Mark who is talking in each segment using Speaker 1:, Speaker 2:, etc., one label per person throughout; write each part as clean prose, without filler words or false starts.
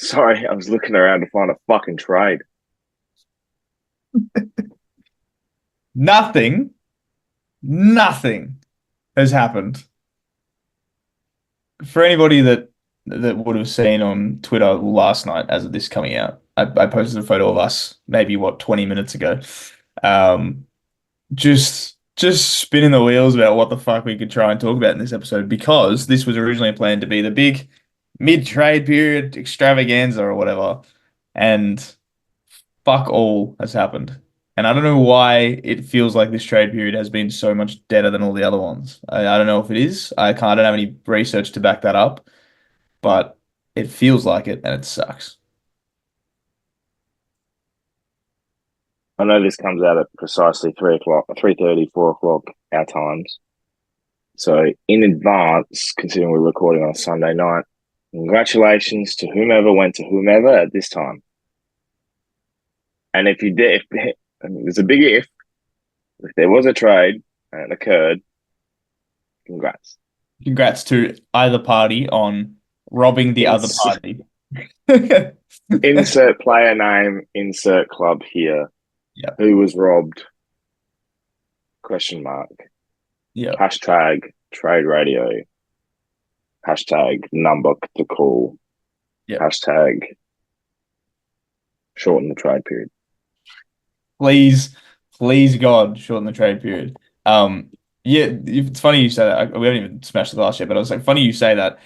Speaker 1: Sorry, I was looking around to find a fucking trade.
Speaker 2: Nothing, nothing has happened. For anybody that would have seen on Twitter last night, as of this coming out, I posted a photo of us maybe 20 minutes ago. Um, just spinning the wheels about what the fuck we could try and talk about in this episode because this was originally planned to be the big mid-trade period extravaganza or whatever, and fuck all has happened. And I don't know why it feels like this trade period has been so much deader than all the other ones. I don't know if it is. I don't have any research to back that up, but it feels like it and it sucks.
Speaker 1: I know this comes out at precisely 3 o'clock, 3:30, 4 o'clock our times. So in advance, considering we're recording on a Sunday night, congratulations to whomever went to whomever at this time. And if you did, there's a big if there was a trade and it occurred, congrats.
Speaker 2: Congrats to either party on robbing the other
Speaker 1: Ins-
Speaker 2: party.
Speaker 1: insert player name, insert club here.
Speaker 2: Yeah,
Speaker 1: Who was robbed? Question mark.
Speaker 2: yeah,
Speaker 1: Hashtag trade radio. Hashtag number to call.
Speaker 2: yeah.
Speaker 1: Hashtag shorten the trade period.
Speaker 2: Please, please God, shorten the trade period. Yeah, it's funny you say that. We haven't even smashed the glass yet, but I was like, funny you say that.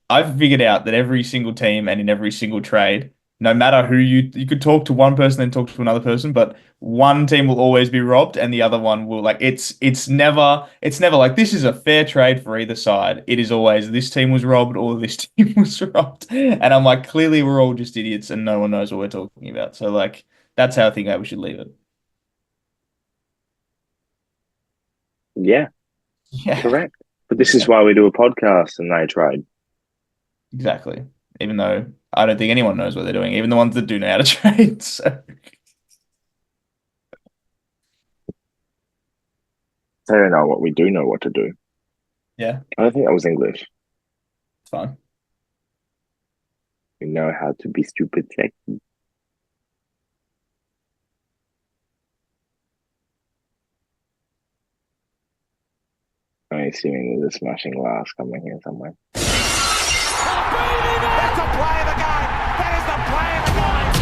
Speaker 2: I've figured out that every single team and in every single trade, no matter who you could talk to one person then talk to another person, but one team will always be robbed and the other one will like it's never like this is a fair trade for either side. It is always this team was robbed or this team was robbed. And I'm like, clearly we're all just idiots and no one knows what we're talking about. So like that's how I think we should leave it.
Speaker 1: Yeah,
Speaker 2: Yeah,
Speaker 1: correct. But this is why we do a podcast and they trade.
Speaker 2: exactly. Even though I don't think anyone knows what they're doing, even the ones that do know how to trade. So
Speaker 1: They don't know what we do know what to do.
Speaker 2: yeah,
Speaker 1: I don't think that was English.
Speaker 2: it's fine.
Speaker 1: We know how to be stupid sexy. I'm assuming there's a smashing glass coming here somewhere.
Speaker 3: That's the play of the game. That is the play of the game.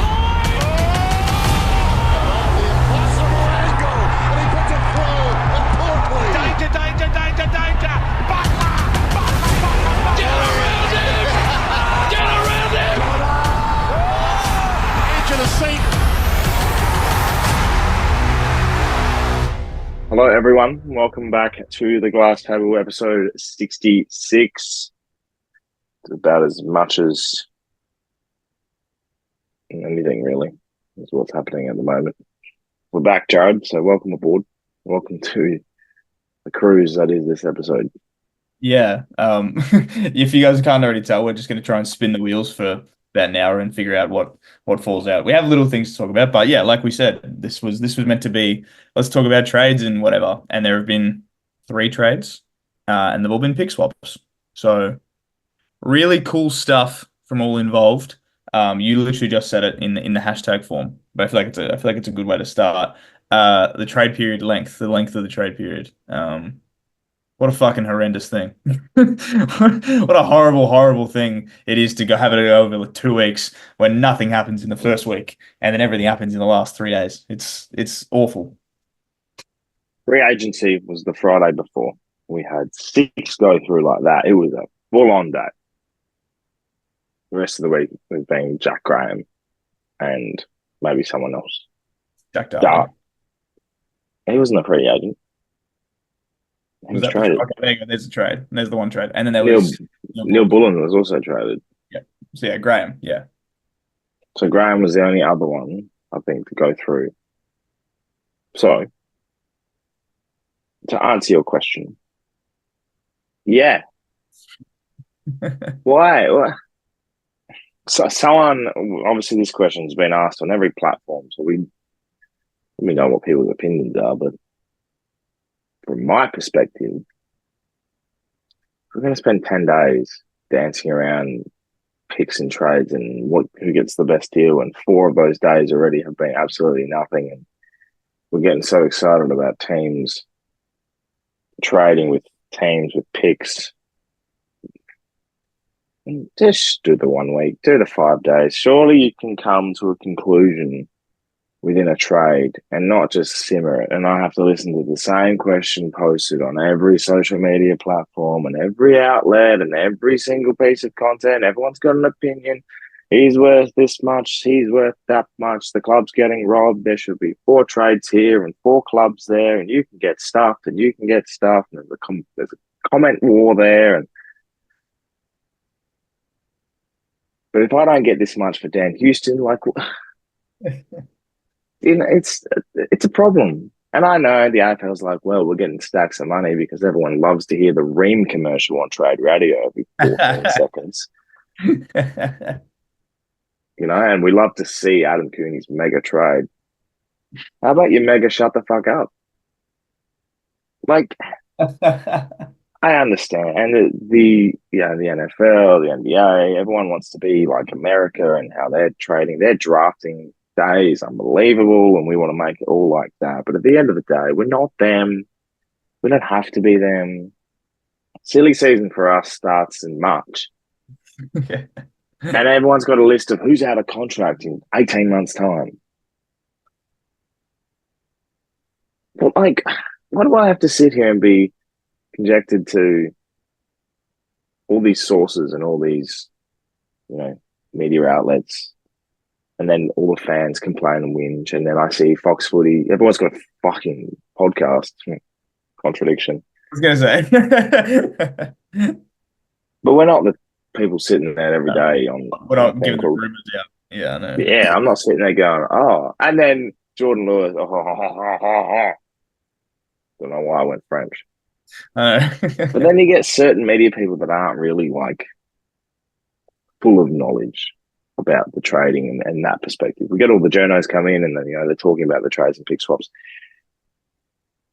Speaker 3: The impossible angle, and he puts it through. Importantly, danger, danger, danger, danger. Butler, Butler, Butler, Butler. Get around him! Get around him! Edge of the seat.
Speaker 1: Hello, everyone. Welcome back to the Glass Table episode 66. It's about as much as anything, really, is what's happening at the moment. We're back, Jared, so welcome aboard. Welcome to the cruise that is this episode.
Speaker 2: Yeah. If you guys can't already tell, we're just going to try and spin the wheels for about an hour and figure out what falls out. We have little things to talk about, but yeah, like we said, this was meant to be let's talk about trades and whatever. And there have been three trades, and they've all been pick swaps. So really cool stuff from all involved. You literally just said it in the hashtag form, but I feel like it's a good way to start. The trade period length, the length of the trade period. What a fucking horrendous thing. What a horrible, horrible thing it is to go have it over like 2 weeks when nothing happens in the first week and then everything happens in the last 3 days. It's awful.
Speaker 1: Free agency was the Friday before. We had six go through like that. It was a full on day. The rest of the week was being Jack Graham and maybe someone else.
Speaker 2: Jack Darling.
Speaker 1: Dart. He wasn't a free agent. He
Speaker 2: Was
Speaker 1: was
Speaker 2: that the
Speaker 1: traded.
Speaker 2: okay, there you go, there's the trade. There's the one trade. And then there
Speaker 1: Neil
Speaker 2: was Neil
Speaker 1: Neil
Speaker 2: Bullen.
Speaker 1: Bullen was also traded.
Speaker 2: Yeah. So yeah, Graham. Yeah.
Speaker 1: So Graham was the only other one, I think, to go through. So to answer your question, yeah. Why? So someone obviously this question's been asked on every platform, so we know what people's opinions are, but from my perspective, we're going to spend 10 days dancing around picks and trades and who gets the best deal. And 4 of those days already have been absolutely nothing. And we're getting so excited about teams trading with teams with picks. Just do the 1 week, do the 5 days. Surely you can come to a conclusion within a trade and not just simmer it. And I have to listen to the same question posted on every social media platform and every outlet and every single piece of content. Everyone's got an opinion. He's worth this much. He's worth that much. The club's getting robbed. There should be 4 trades here and 4 clubs there, and you can get stuffed and you can get stuffed. And there's a comment war there. But if I don't get this much for Dan Houston, like, it's a problem. And I know the AFL's like, well, we're getting stacks of money because everyone loves to hear the Ream commercial on trade radio every 14 seconds. And we love to see Adam Cooney's mega trade. How about you mega shut the fuck up? Like, I understand. And the NFL, the NBA, everyone wants to be like America and how they're trading. They're drafting day is unbelievable and we want to make it all like that. But at the end of the day, we're not them. We don't have to be them. Silly season for us starts in March. And everyone's got a list of who's out of contract in 18 months' time. But, like, why do I have to sit here and be conjected to all these sources and all these, media outlets, and then all the fans complain and whinge, and then I see Fox Footy, everyone's got a fucking podcast. Contradiction.
Speaker 2: I was going to
Speaker 1: say. But we're not the people sitting there every day on...
Speaker 2: We're not giving the rumors out. Yeah, I know.
Speaker 1: Yeah, I'm not sitting there going, oh. And then Jordan Lewis, don't know why I went French. But then you get certain media people that aren't really, like, full of knowledge about the trading and that perspective. We get all the journos come in and then, they're talking about the trades and pick swaps.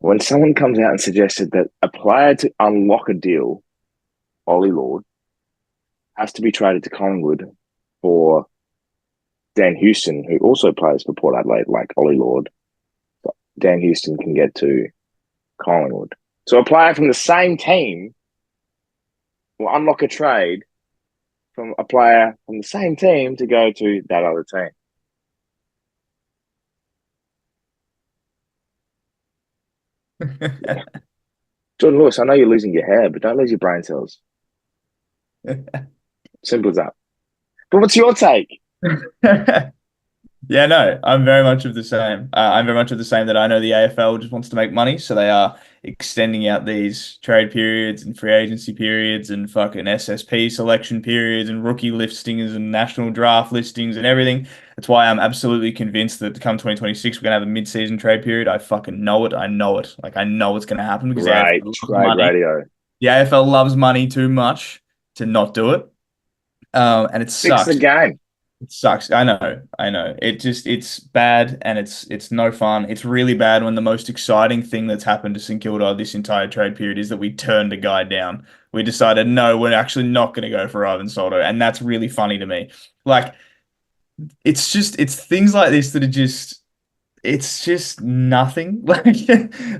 Speaker 1: When someone comes out and suggested that a player to unlock a deal, Ollie Lord, has to be traded to Collingwood for Dan Houston, who also plays for Port Adelaide, like Ollie Lord, Dan Houston can get to Collingwood. So a player from the same team will unlock a trade from a player from the same team to go to that other team. Jordan Lewis, I know you're losing your hair, but don't lose your brain cells. Simple as that. But what's your take?
Speaker 2: Yeah, no, I'm very much of the same. I'm very much of the same that I know the AFL just wants to make money, so they are extending out these trade periods and free agency periods and fucking SSP selection periods and rookie listings and national draft listings and everything. That's why I'm absolutely convinced that come 2026, we're going to have a mid-season trade period. I fucking know it. I know it. Like, I know it's going to happen because
Speaker 1: right, trade radio.
Speaker 2: The AFL loves money too much to not do it. And it sucks.
Speaker 1: Fix the game.
Speaker 2: It sucks. I know. It's bad and it's no fun. It's really bad when the most exciting thing that's happened to St Kilda this entire trade period is that we turned a guy down. We decided, no, we're actually not going to go for Ivan Soldo. And that's really funny to me. Like, it's things like this that are it's just nothing. Like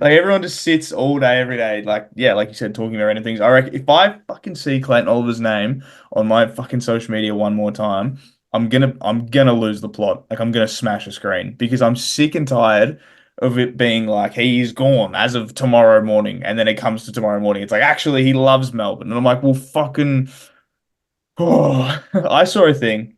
Speaker 2: everyone just sits all day, every day. Like, yeah, like you said, talking about random things. I reckon if I fucking see Clayton Oliver's name on my fucking social media one more time, I'm gonna lose the plot. Like, I'm gonna smash a screen because I'm sick and tired of it being like he's gone as of tomorrow morning, and then it comes to tomorrow morning. It's like, actually he loves Melbourne, and I'm like, well, fucking. Oh, I saw a thing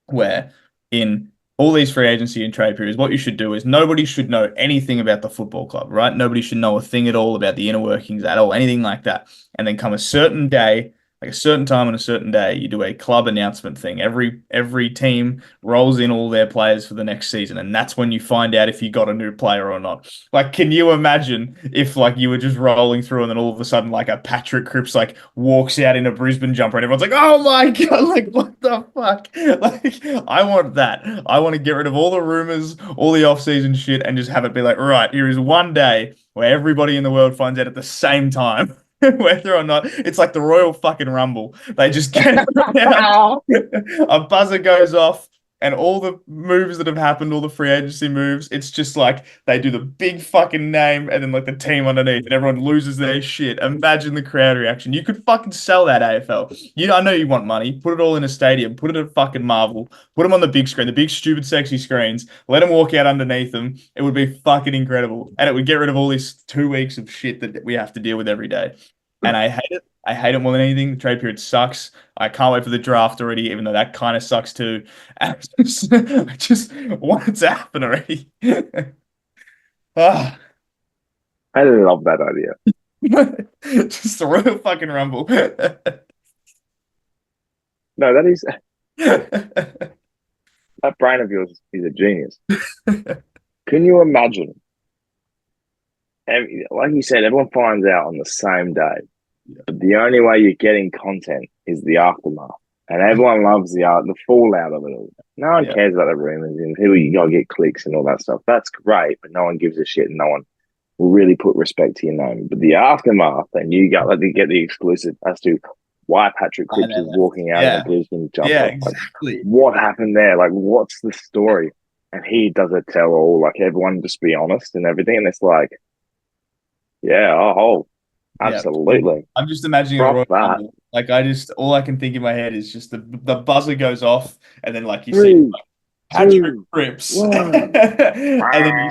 Speaker 2: where in all these free agency and trade periods, what you should do is nobody should know anything about the football club, right? Nobody should know a thing at all about the inner workings at all, anything like that. And then come a certain day, like a certain time on a certain day, you do a club announcement thing. Every team rolls in all their players for the next season, and that's when you find out if you got a new player or not. Like, can you imagine if like you were just rolling through and then all of a sudden like a Patrick Cripps like walks out in a Brisbane jumper and everyone's like, oh my God, like what the fuck? Like, I want that. I want to get rid of all the rumors, all the off-season shit, and just have it be like, right, here is one day where everybody in the world finds out at the same time. whether or not it's like the Royal fucking Rumble. They just get around, a buzzer goes off, and all the moves that have happened, all the free agency moves, it's just like they do the big fucking name and then like the team underneath, and everyone loses their shit. Imagine the crowd reaction. You could fucking sell that AFL. I know you want money. Put it all in a stadium. Put it at fucking Marvel. Put them on the big screen, the big stupid sexy screens. Let them walk out underneath them. It would be fucking incredible, and it would get rid of all these 2 weeks of shit that we have to deal with every day. And I hate it. I hate it more than anything. The trade period sucks. I can't wait for the draft already, even though that kind of sucks too. I just want it to happen already. Ah,
Speaker 1: I love that idea.
Speaker 2: just the Royal fucking Rumble.
Speaker 1: No, that brain of yours is a genius. Can you imagine? Like you said, everyone finds out on the same day. But the only way you're getting content is the aftermath. And everyone loves the fallout of it all. No one cares about the rumors and people you gotta get clicks and all that stuff. That's great, but no one gives a shit and no one will really put respect to your name. But the aftermath, and you get the exclusive as to why Patrick Cripps is walking out in a Brisbane jumper.
Speaker 2: Yeah, exactly.
Speaker 1: Like, what happened there? Like, what's the story? And he does a tell all, like everyone just be honest and everything. And it's like, absolutely.
Speaker 2: I'm just imagining a Royal Rumble. Like all I can think in my head is just the buzzer goes off, and then like you see like, Patrick Cripps, and then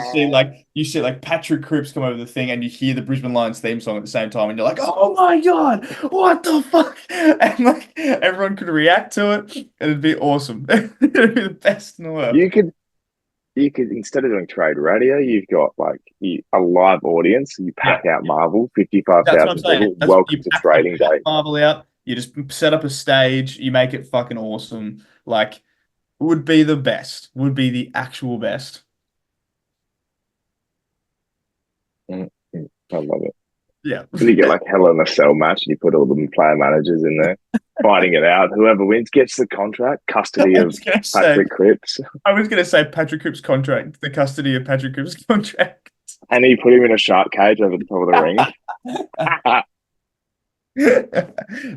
Speaker 2: you see like Patrick Cripps come over the thing, and you hear the Brisbane Lions theme song at the same time, and you're like, oh my god, what the fuck? And like everyone could react to it, and it'd be awesome. It'd be the best in the world.
Speaker 1: You could instead of doing trade radio, you've got like a live audience. You pack out Marvel, 55,000 people. Welcome to trading day.
Speaker 2: Marvel out. You just set up a stage. You make it fucking awesome. Like, would be the best. Would be the actual best.
Speaker 1: I love it.
Speaker 2: Yeah.
Speaker 1: So you get like Hell in a Cell match, and you put all the player managers in there, fighting it out. Whoever wins gets the contract, custody of Patrick Cripps.
Speaker 2: I was going to say Patrick Cripps' contract, the custody of Patrick Cripps' contract.
Speaker 1: And you put him in a shark cage over the top of
Speaker 2: the ring.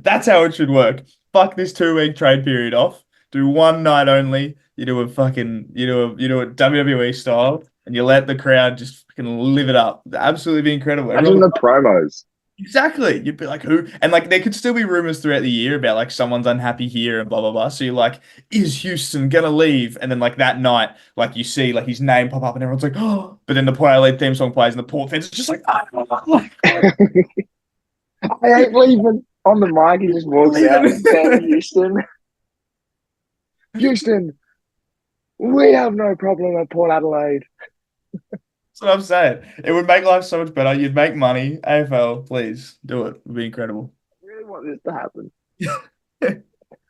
Speaker 2: That's how it should work. Fuck this 2-week trade period off. Do one night only. You do a WWE style, and you let the crowd just fucking live it up. Absolutely be incredible.
Speaker 1: Imagine the promos.
Speaker 2: Exactly. You'd be like, who? And like, there could still be rumors throughout the year about like someone's unhappy here and blah, blah, blah. So you're like, is Houston gonna leave? And then like that night, like you see like his name pop up and everyone's like, oh, but then the Player Lead theme song plays and the Port fans is just like, oh.
Speaker 1: I ain't leaving. On the mic, he just walks out and says, Houston, we have no problem at Port Adelaide.
Speaker 2: That's what I'm saying. It would make life so much better. You'd make money. AFL, please do it. It would be incredible.
Speaker 1: I really want this to happen.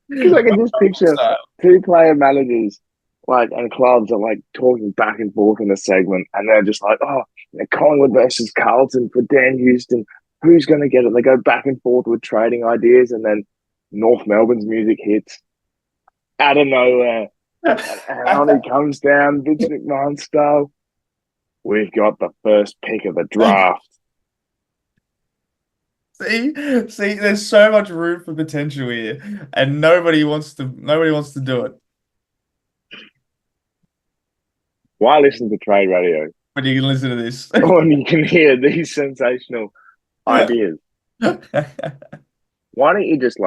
Speaker 1: Because I can just picture two player managers and clubs are like talking back and forth in a segment, and they're just like, Collingwood versus Carlton for Dan Houston. Who's going to get it? They go back and forth with trading ideas, and then North Melbourne's music hits out of nowhere. And on he comes down, Vince McMahon style. We've got the first pick of the draft.
Speaker 2: See, there's so much room for potential here, and nobody wants to do it.
Speaker 1: Why listen to trade radio?
Speaker 2: But you can listen to this.
Speaker 1: When you can hear these sensational ideas. Why don't you just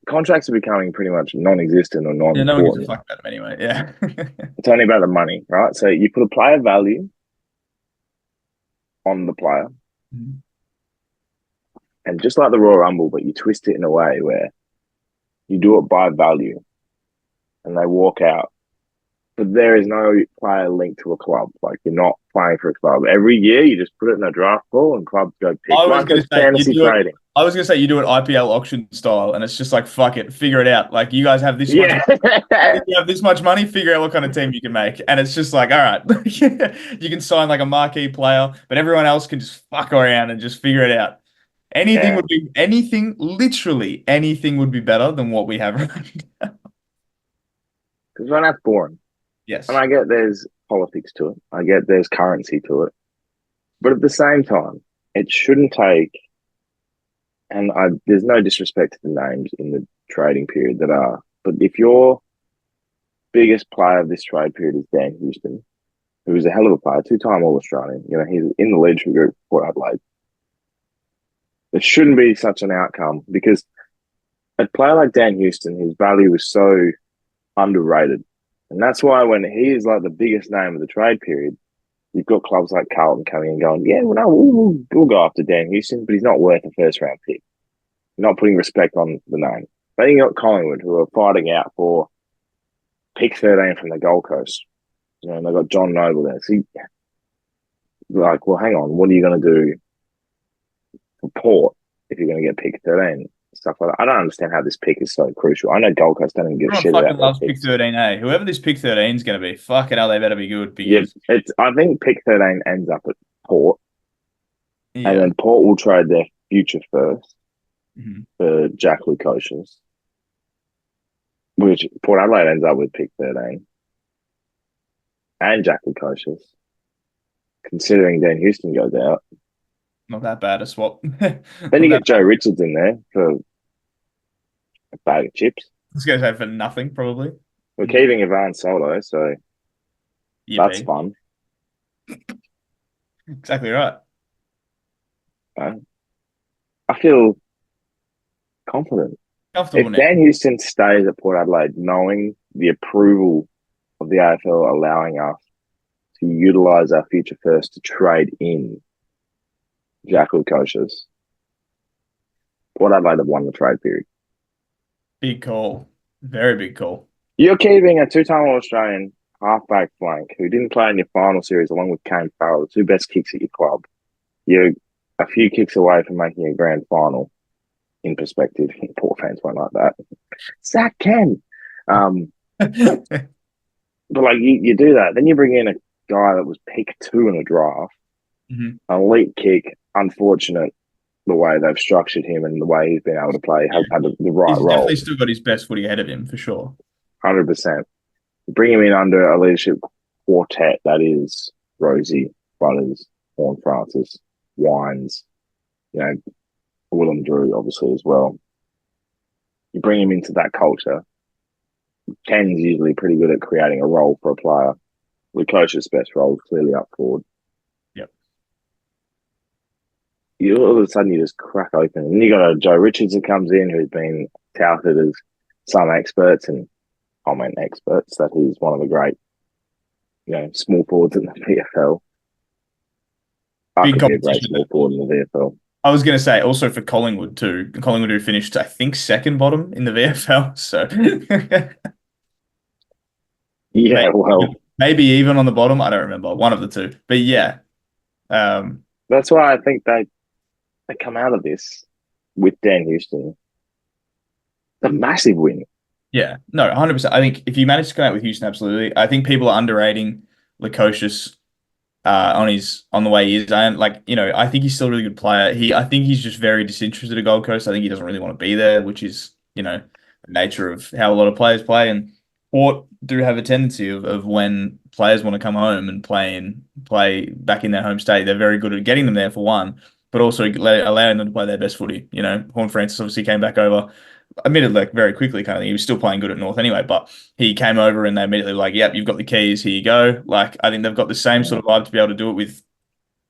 Speaker 1: contracts are becoming pretty much non-existent or non-important.
Speaker 2: Yeah, no one gives a fuck about them anyway. Yeah.
Speaker 1: It's only about the money, right? So you put a player value on the player.
Speaker 2: Mm-hmm.
Speaker 1: And just like the Royal Rumble, but you twist it in a way where you do it by value and they walk out. But there is no player linked to a club. Like, you're not playing for a club. Every year, you just put it in a draft pool and clubs go pick. Fantasy trading.
Speaker 2: I was going to say you do it IPL auction style, and it's just like, fuck it, figure it out. Like, you guys have this much money. You have this much money, figure out what kind of team you can make. And it's just like, all right, you can sign like a marquee player, but everyone else can just fuck around and just figure it out. Literally anything would be better than what we have right now.
Speaker 1: Because right now it's boring.
Speaker 2: Yes.
Speaker 1: And I get there's politics to it. I get there's currency to it. But at the same time, it shouldn't take and there's no disrespect to the names in the trading period that are, but if your biggest player of this trade period is Dan Houston, who is a hell of a player, two-time All-Australian, he's in the leadership group for Adelaide. It shouldn't be such an outcome because a player like Dan Houston, his value is so underrated. And that's why when he is like the biggest name of the trade period, you've got clubs like Carlton coming and going, yeah, well, no, we'll go after Dan Houston, but he's not worth a first-round pick. You're not putting respect on the name. Then you got Collingwood, who are fighting out for pick 13 from the Gold Coast. And they've got John Noble there. So well, hang on, what are you going to do for Port if you're going to get pick 13? Stuff like that. I don't understand how this pick is so crucial. I know Gold Coast don't even give a shit about
Speaker 2: loves pick 13A. Whoever this pick 13 is going to be, fucking hell, they better be good.
Speaker 1: Because I think pick 13 ends up at Port. Yeah. And then Port will trade their future first for Jack Lukosius, which Port Adelaide ends up with pick 13 and Jack Lukosius. Considering Dan Houston goes out.
Speaker 2: Not that bad a swap.
Speaker 1: Then you get Joe Richards in there for a bag of chips.
Speaker 2: I was going to say for nothing, probably.
Speaker 1: We're keeping Ivan Solo, so that's fun.
Speaker 2: Exactly right.
Speaker 1: I feel confident. If Dan Houston stays at Port Adelaide, knowing the approval of the AFL allowing us to utilise our future first to trade in Jack Lukosius, Port Adelaide have won the trade period.
Speaker 2: Big call. Very big call.
Speaker 1: You're keeping a two-time All-Australian halfback flank who didn't play in your final series along with Kane Farrell, the two best kicks at your club. You're a few kicks away from making a grand final. In perspective, Port fans won't like that. Zach Ken. But you do that. Then you bring in a guy that was pick 2 in a draft. An elite kick. Unfortunate the way they've structured him and the way he's been able to play has had the right role. He's
Speaker 2: definitely still got his best footy ahead of him, for sure.
Speaker 1: 100%. Bring him in under a leadership quartet that is Rosie, Butters, Horn Francis, Wines, Willem Drew, obviously, as well. You bring him into that culture. Ken's usually pretty good at creating a role for a player. Lukosius' best role is clearly up forward.
Speaker 2: Yep.
Speaker 1: All of a sudden, you just crack open. And you got a Joe Richards that comes in who's been touted as some experts and comment experts that he's one of the great, small forwards in the VFL.
Speaker 2: Big
Speaker 1: could be a great small forward in the VFL.
Speaker 2: I was going to say also for Collingwood too. Collingwood who finished, I think, second bottom in the VFL. So maybe even on the bottom. I don't remember. One of the two. But yeah.
Speaker 1: That's why I think they come out of this with Dan Houston. A massive win.
Speaker 2: Yeah. No, 100%. I think if you manage to come out with Houston, absolutely. I think people are underrating Lukosius on the way he is. I think he's still a really good player. I think he's just very disinterested at Gold Coast. I think he doesn't really want to be there, which is, the nature of how a lot of players play. And Port do have a tendency of when players want to come home and play back in their home state, they're very good at getting them there for one, but also allowing them to play their best footy. Horn Francis obviously came back over, admittedly very quickly kind of thing. He was still playing good at North anyway, but he came over and they immediately were like, yep, you've got the keys, here you go. I think they've got the same sort of vibe to be able to do it with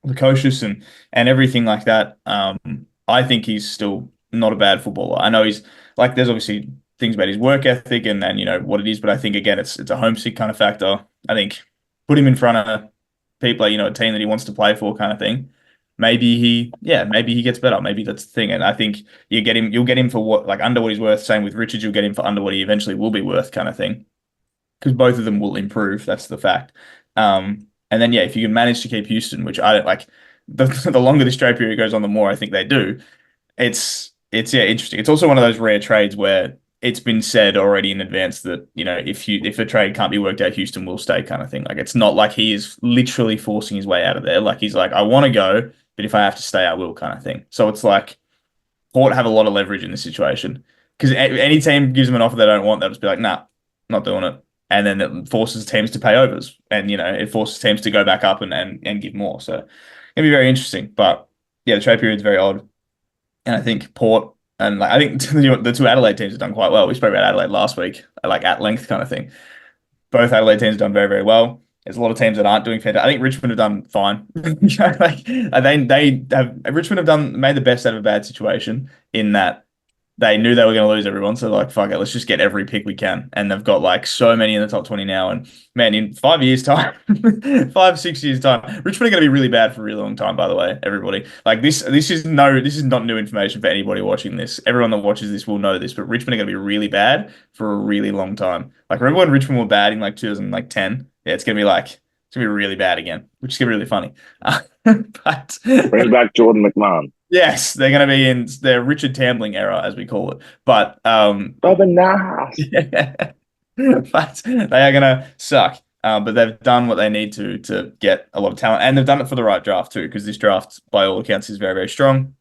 Speaker 2: Lukosius and everything like that. I think he's still not a bad footballer. I know he's there's obviously things about his work ethic and what it is, but I think again it's a homesick kind of factor. I think put him in front of people, a team that he wants to play for kind of thing. Maybe he gets better. Maybe that's the thing. And I think you'll get him for what, under what he's worth. Same with Richards, you'll get him for under what he eventually will be worth kind of thing. Because both of them will improve. That's the fact. And then, if you can manage to keep Houston, which I don't like, the longer this trade period goes on, the more I think they do. It's interesting. It's also one of those rare trades where it's been said already in advance that, if a trade can't be worked out, Houston will stay kind of thing. It's not like he is literally forcing his way out of there. He's like, I want to go, but if I have to stay, I will kind of thing. So it's like Port have a lot of leverage in this situation because any team gives them an offer they don't want, they'll just be like, nah, not doing it. And then it forces teams to pay overs and, it forces teams to go back up and give more. So it'll be very interesting. But yeah, the trade period is very odd. And I think Port and like I think the two Adelaide teams have done quite well. We spoke about Adelaide last week, like at length kind of thing. Both Adelaide teams have done very, very well. There's a lot of teams that aren't doing fantastic. I think Richmond have done fine. Like they have Richmond have done made the best out of a bad situation in that they knew they were going to lose everyone. So like, fuck it, let's just get every pick we can. And they've got like so many in the top 20 now. And man, in 5 years' time, 5, 6 years' time, Richmond are going to be really bad for a really long time, by the way, everybody. Like this is not new information for anybody watching this. Everyone that watches this will know this, but Richmond are going to be really bad for a really long time. Like remember when Richmond were bad in like 2010? Yeah, it's gonna be really bad again, which is gonna be really funny. But
Speaker 1: Bring back Jordan McMahon.
Speaker 2: yes, they're going to be in their Richard Tambling era, as we call it. But
Speaker 1: Bubba Nas.
Speaker 2: yeah. But they are going to suck. But they've done what they need to get a lot of talent, and they've done it for the right draft too, because this draft, by all accounts, is very, very strong.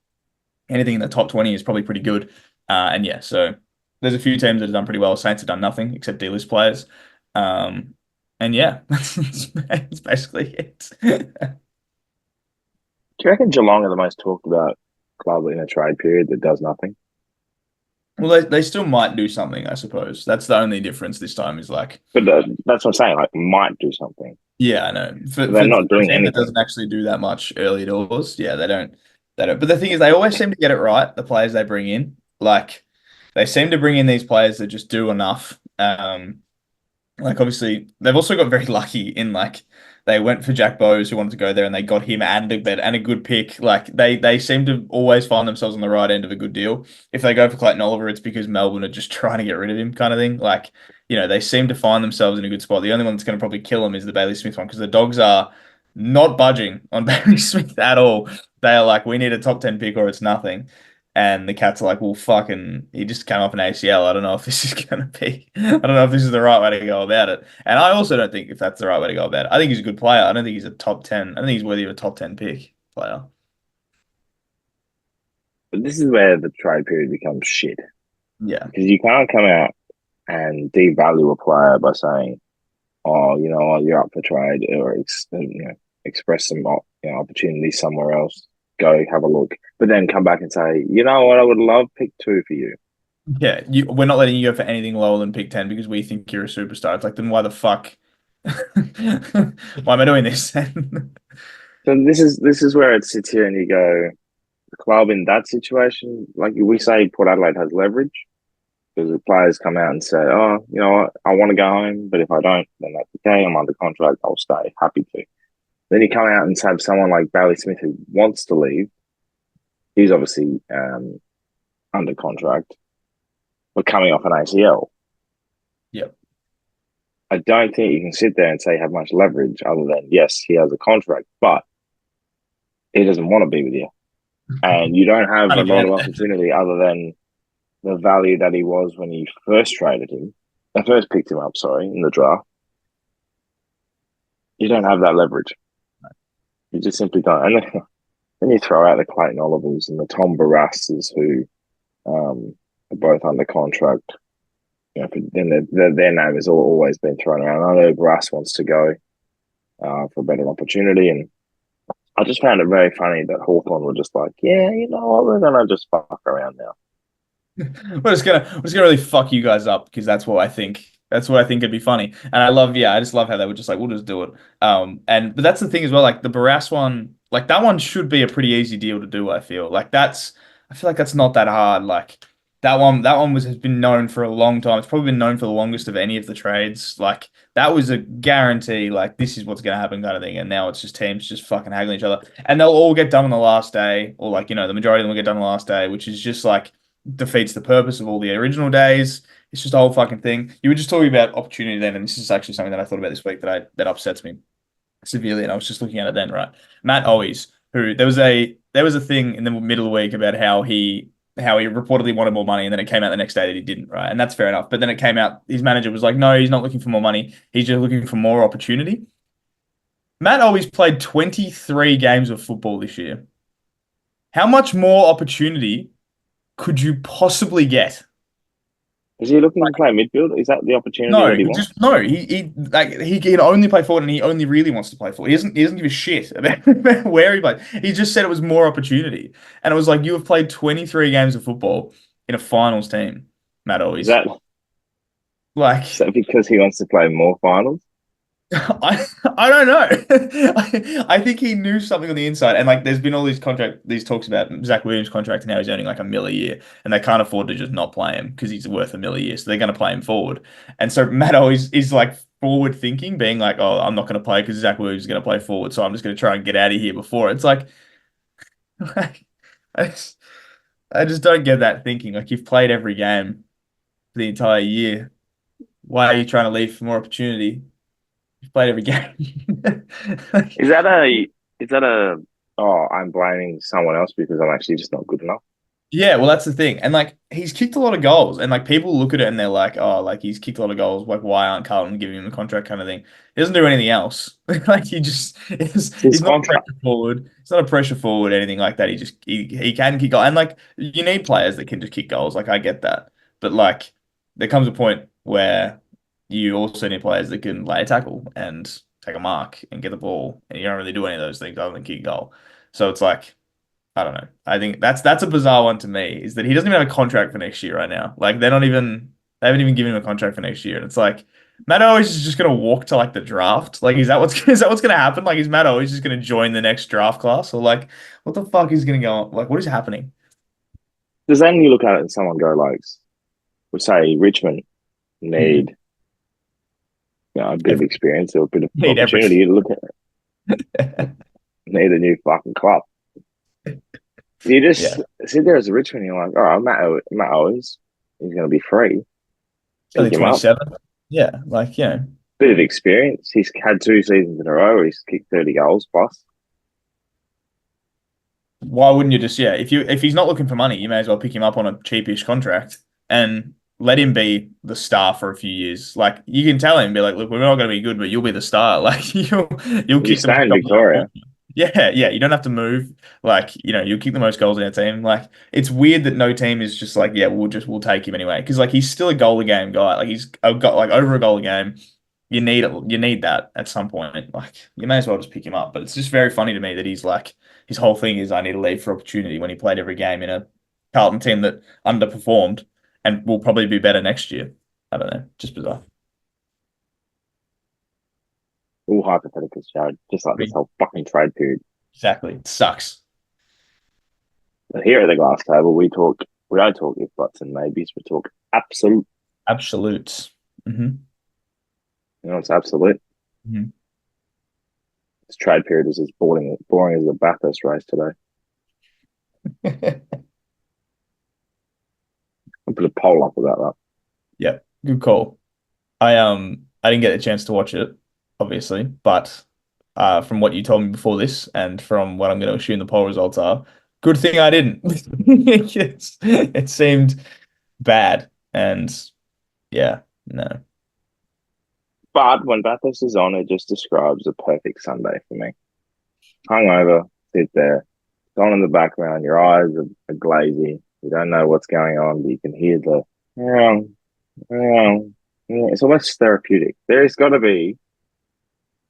Speaker 2: Anything in the top 20 is probably pretty good. And yeah, so there's a few teams that have done pretty well. Saints have done nothing except D-list players. And yeah, that's basically it.
Speaker 1: Do you reckon Geelong are the most talked about club in a trade period that does nothing?
Speaker 2: Well, they still might do something, I suppose. That's the only difference this time is like,
Speaker 1: But that's what I'm saying. Like, might do something.
Speaker 2: yeah, I know.
Speaker 1: They're not doing
Speaker 2: a team that
Speaker 1: anything.
Speaker 2: doesn't actually do that much early doors. Yeah, they don't. They don't. But the thing is, they always seem to get it right. The players they bring in, like, they seem to bring in these players that just do enough. Like obviously they've also got very lucky in like they went for Jack Bowes who wanted to go there and they got him and a good pick. Like they seem to always find themselves on the right end of a good deal. If they go for Clayton Oliver, it's because Melbourne are just trying to get rid of him, kind of thing. Like, they seem to find themselves in a good spot. The only one that's going to probably kill them is the Bailey Smith one because the Dogs are not budging on Bailey Smith at all. They are like, we need a top 10 pick or it's nothing. And the Cats are like, well, fucking, he just came up an ACL. I don't know if this is going to be, I don't know if this is the right way to go about it. And I also don't think if that's the right way to go about it. I think he's a good player. I don't think he's a top 10. I don't think he's worthy of a top 10 pick player.
Speaker 1: But this is where the trade period becomes shit.
Speaker 2: Yeah.
Speaker 1: Because you can't come out and devalue a player by saying, oh, you know what, you're up for trade or express some opportunities somewhere else. Go have a look. But then come back and say, you know what, I would love pick 2 for you.
Speaker 2: Yeah, we're not letting you go for anything lower than pick 10 because we think you're a superstar. It's like, then why the fuck? Why am I doing this?
Speaker 1: So this is where it sits here and you go, the club in that situation, like we say Port Adelaide has leverage because the players come out and say, oh, you know what, I want to go home, but if I don't, then that's okay. I'm under contract. I'll stay. Happy to. Then you come out and have someone like Bailey Smith who wants to leave. He's obviously under contract, but coming off an ACL.
Speaker 2: Yep.
Speaker 1: I don't think you can sit there and say you have much leverage other than, yes, he has a contract, but he doesn't want to be with you. And you don't have a lot of opportunity other than the value that he was when you first traded him. I first picked him up, in the draft. You don't have that leverage. You just simply don't. And then you throw out the Clayton Olivers and the Tom Barrasses who are both under contract. Then their name has always been thrown around. I know Barrass wants to go for a better opportunity, and I just found it very funny that Hawthorn were just like, yeah, you know what, we're gonna just fuck around now.
Speaker 2: We're just gonna really fuck you guys up because that's what I think. That's what I think would be funny. And I just love how they were just like, we'll just do it. But that's the thing as well, like the Barras one, like that one should be a pretty easy deal to do, I feel. I feel like that's not that hard. Like that one has been known for a long time. It's probably been known for the longest of any of the trades. Like that was a guarantee, like this is what's gonna happen kind of thing. And now it's just teams just fucking haggling each other. And they'll all get done on the last day, or like, the majority of them will get done on the last day, which is just like defeats the purpose of all the original days. It's just a whole fucking thing. You were just talking about opportunity then, and this is actually something that I thought about this week that upsets me severely, and I was just looking at it then, right? Matt Owies, who there was a thing in the middle of the week about how he reportedly wanted more money, and then it came out the next day that he didn't, right? And that's fair enough. But then it came out, his manager was like, no, he's not looking for more money. He's just looking for more opportunity. Matt Owies played 23 games of football this year. How much more opportunity could you possibly get?
Speaker 1: Is he looking to play midfield? Is that the opportunity
Speaker 2: No,
Speaker 1: that he
Speaker 2: he
Speaker 1: wants?
Speaker 2: just no. He can only play forward, and he only really wants to play forward. He doesn't give a shit about where he plays. He just said it was more opportunity, and it was like you have played 23 games of football in a finals team, Matt
Speaker 1: Is
Speaker 2: always
Speaker 1: that, is
Speaker 2: like
Speaker 1: that because he wants to play more finals?
Speaker 2: I don't know. I think he knew something on the inside, and like there's been all these talks about Zach Williams' contract, and now he's earning like $1 million a year, and they can't afford to just not play him because he's worth $1 million a year, so they're going to play him forward. And so Matt always is like forward thinking, being like, "Oh, I'm not going to play because Zach Williams is going to play forward, so I'm just going to try and get out of here before." It's like I just, I just don't get that thinking. Like you've played every game for the entire year. Why are you trying to leave for more opportunity? You've played every game. Like,
Speaker 1: Is that a is that a oh, I'm blaming someone else because I'm actually just not good enough?
Speaker 2: yeah, well, that's the thing. And like he's kicked a lot of goals, and like people look at it and they're like, "Oh, like he's kicked a lot of goals. Like, why aren't Carlton giving him a contract?" Kind of thing. He doesn't do anything else. Like he just is.
Speaker 1: It's his
Speaker 2: He's not a
Speaker 1: contract.
Speaker 2: pressure forward. He's not a pressure forward, anything like that. He can kick goals, and like you need players that can just kick goals. Like I get that, but like there comes a point where you also need players that can lay a tackle and take a mark and get the ball, and you don't really do any of those things other than kick a goal. So it's like. I don't know. I think that's a bizarre one to me, is that he doesn't even have a contract for next year right now. Like they haven't even given him a contract for next year. And it's like Matt always is just gonna walk to like the draft. Like is that what's gonna happen? Like is Matt always just gonna join the next draft class? Or like what the fuck is gonna go on? Like what is happening?
Speaker 1: Does then you look at it and someone go like, we say Richmond
Speaker 2: Hmm.
Speaker 1: need a bit of
Speaker 2: Every,
Speaker 1: experience or a bit of
Speaker 2: need
Speaker 1: opportunity.
Speaker 2: everything.
Speaker 1: You look at need a new fucking club. You
Speaker 2: Yeah.
Speaker 1: just sit there as a Richmond. You're like, oh, Matt Owens, he's going to be free.
Speaker 2: He's only
Speaker 1: Pick him up.
Speaker 2: 27. Yeah, like,
Speaker 1: Bit of experience. He's had 2 seasons in a row where he's kicked 30 goals plus.
Speaker 2: why wouldn't you just if he's not looking for money, you may as well pick him up on a cheapish contract and let him be the star for a few years. Like you can tell him, be like, look, we're not going to be good, but you'll be the star. Like you'll
Speaker 1: You
Speaker 2: kick the
Speaker 1: stay
Speaker 2: most
Speaker 1: in
Speaker 2: goals in our
Speaker 1: Victoria.
Speaker 2: team. Yeah, yeah. You don't have to move. Like you'll kick the most goals in our team. Like it's weird that no team is just like, yeah, we'll take him anyway because like he's still a goal a game guy. Like he's got like over a goal a game. You need that at some point. Like you may as well just pick him up. But it's just very funny to me that he's like his whole thing is I need to leave for opportunity when he played every game in a Carlton team that underperformed and will probably be better next year. I don't know, just bizarre.
Speaker 1: All hypotheticals, Jared. Just like
Speaker 2: I
Speaker 1: this
Speaker 2: mean,
Speaker 1: whole fucking trade period.
Speaker 2: exactly, it sucks.
Speaker 1: But here at the glass table, we don't talk if buts and maybes. We talk absolute.
Speaker 2: Absolutes. Hmm.
Speaker 1: It's absolute.
Speaker 2: Hmm.
Speaker 1: This trade period is as boring as the Bathurst race today. I'll put a poll up about that.
Speaker 2: Yeah, good call. I didn't get a chance to watch it, obviously, but from what you told me before this and from what I'm going to assume the poll results are, good thing I didn't. It seemed bad, and yeah, no.
Speaker 1: But when Bathurst is on, it just describes a perfect Sunday for me. Hungover, sit there, it's on in the background, your eyes are glazy, you don't know what's going on, but you can hear the it's almost therapeutic. There's got to be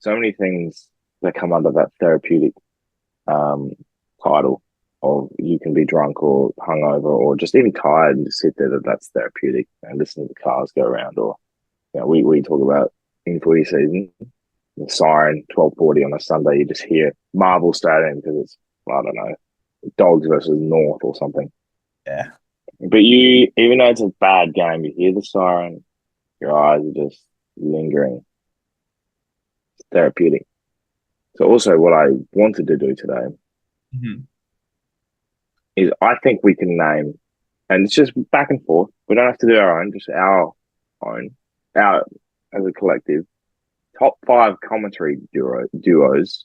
Speaker 1: so many things that come under that therapeutic um, title of you can be drunk or hungover or just even tired and just sit there that's therapeutic and listen to the cars go around or we talk about in footy season the siren 12:40 on a Sunday you just hear Marvel Stadium because it's I don't know Dogs versus North or something
Speaker 2: Yeah.
Speaker 1: but you even though it's a bad game you hear the siren your eyes are just lingering it's therapeutic so also what I wanted to do today
Speaker 2: Mhm.
Speaker 1: is I think we can name, and it's just back and forth. We don't have to do our own, just our own, our as a collective, top 5 commentary duos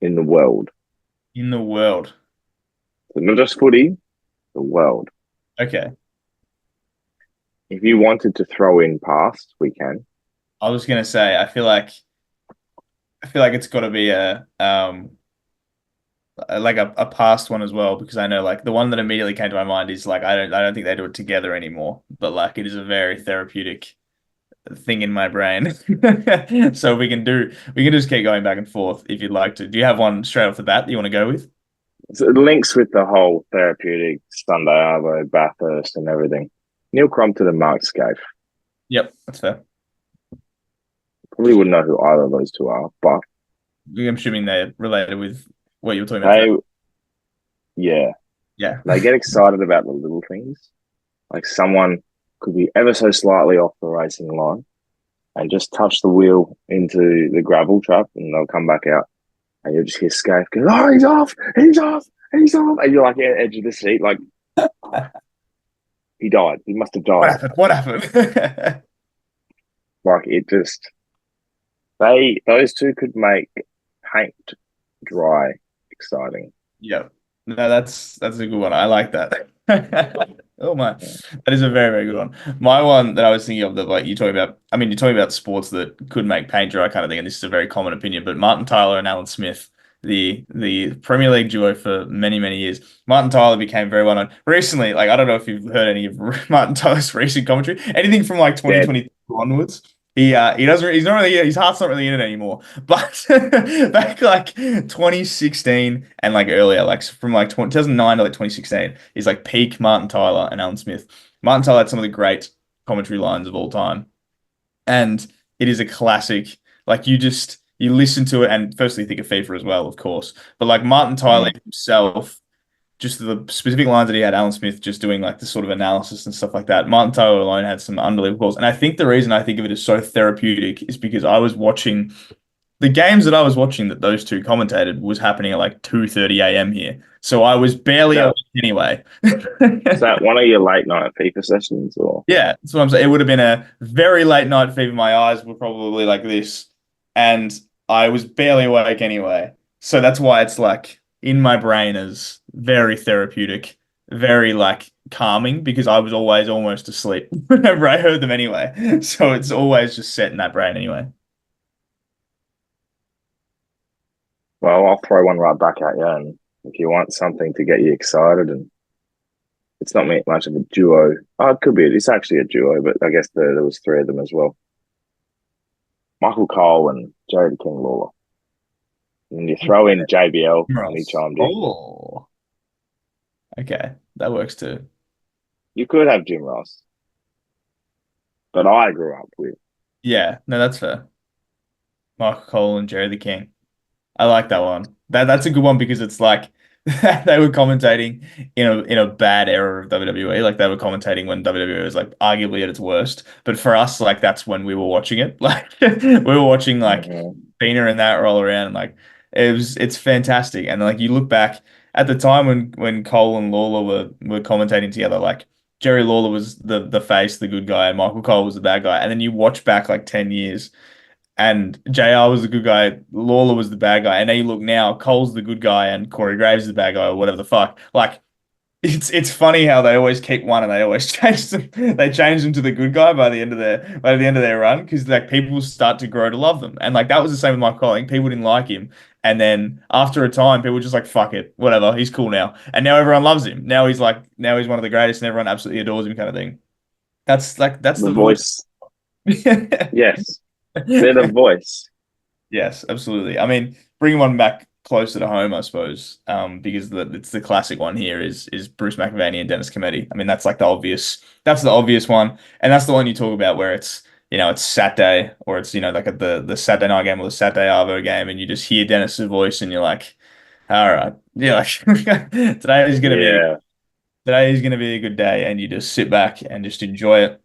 Speaker 1: in the world.
Speaker 2: In the world.
Speaker 1: So not just footy, the world.
Speaker 2: Okay.
Speaker 1: If you wanted to throw in past, we can.
Speaker 2: I was gonna say, I feel like it's got to be a like a past one as well, because I know like the one that immediately came to my mind is like I don't think they do it together anymore, but like it is a very therapeutic thing in my brain. So we can just keep going back and forth if you'd like to. Do you have one straight off the bat that you want to go with?
Speaker 1: So it links with the whole therapeutic Sunday Arvo, Bathurst, and everything. Neil Crompton and Mark Scaife.
Speaker 2: Yep, that's fair.
Speaker 1: Probably wouldn't know who either of those two are, but
Speaker 2: I'm assuming they're related with what you were talking about
Speaker 1: they,
Speaker 2: today.
Speaker 1: yeah,
Speaker 2: Yeah.
Speaker 1: they get excited about the little things. Like someone could be ever so slightly off the racing line and just touch the wheel into the gravel trap, and they'll come back out, and you'll just hear Scaife go, "Oh, he's off! He's off! He's off!" And you're like at the edge of the seat, like he died. He must have
Speaker 2: What
Speaker 1: died.
Speaker 2: happened? What happened?
Speaker 1: Like it just those two could make paint dry exciting.
Speaker 2: Yeah. No, that's a good one. I like that. Oh my.
Speaker 1: Yeah.
Speaker 2: That is a very, very good one. My one that I was thinking of that like you talking about, I mean, you're talking about sports that could make paint dry kind of thing, and this is a very common opinion, but Martin Tyler and Alan Smith, the Premier League duo for many, many years. Martin Tyler became very well known. Recently, like I don't know if you've heard any of Martin Tyler's recent commentary, anything from like
Speaker 1: Dead.
Speaker 2: 2022 onwards. He doesn't he's not really his heart's not really in it anymore. But back like 2016 and like earlier, like from like 2009 to like 2016, is like peak Martin Tyler and Alan Smith. Martin Tyler had some of the great commentary lines of all time. And it is a classic. Like you listen to it and firstly think of FIFA as well, of course. But like Martin Tyler
Speaker 1: Mm.
Speaker 2: himself, just the specific lines that he had, Alan Smith just doing like the sort of analysis and stuff like that. Martin Tyler alone had some unbelievable goals. And I think the reason I think of it as so therapeutic is because I was watching the games that I was watching that those two commentated was happening at like 2:30 a.m. here. So I was barely
Speaker 1: So
Speaker 2: awake anyway.
Speaker 1: is that one of your late night FIFA sessions or
Speaker 2: Yeah, that's what I'm saying. It would have been a very late night fever. My eyes were probably like this, and I was barely awake anyway. So that's why it's like in my brain as very therapeutic, very like calming because I was always almost asleep whenever I heard them anyway. So it's always just set in that brain anyway.
Speaker 1: well, I'll throw one right back at you. And if you want something to get you excited, and it's not much of a duo. Oh, it could be. It's actually a duo, but I guess there was three of them as well. Michael Cole and Jared King Lawler. And you throw in JBL when he
Speaker 2: Ross.
Speaker 1: chimed in.
Speaker 2: Oh, okay, that works too.
Speaker 1: You could have Jim Ross, but I grew up with.
Speaker 2: Yeah, no, that's fair. Michael Cole and Jerry the King. I like that one. That's a good one because it's like they were commentating in a bad era of WWE. Like they were commentating when WWE was like arguably at its worst. But for us, like that's when we were watching it. Like we were watching like
Speaker 1: Mhm.
Speaker 2: Cena and that roll around. And, like it's fantastic. And like you look back at the time when Cole and Lawler were commentating together, like Jerry Lawler was the face, the good guy, and Michael Cole was the bad guy. And then you watch back like 10 years and JR was the good guy, Lawler was the bad guy, and then you look now, Cole's the good guy and Corey Graves is the bad guy or whatever the fuck. Like it's funny how they always keep one and they always change them. They change them to the good guy by the end of their run because like people start to grow to love them. And like that was the same with Mike Cole. Like, people didn't like him. And then after a time, people were just like, fuck it, whatever, he's cool now. And now everyone loves him. Now he's one of the greatest and everyone absolutely adores him kind of thing. That's
Speaker 1: The
Speaker 2: the voice.
Speaker 1: voice. Yes, they're the voice.
Speaker 2: Yes, absolutely. I mean, bringing one back closer to home, I suppose, because it's the classic one here is Bruce McAvaney and Dennis Cometti. I mean, that's the obvious one, and that's the one you talk about where it's it's Saturday or it's like at the Saturday night game or the Saturday Arvo game, and you just hear Dennis's voice, and you're like, all right, yeah, like
Speaker 1: Yeah,
Speaker 2: today is gonna be a good day, and you just sit back and just enjoy it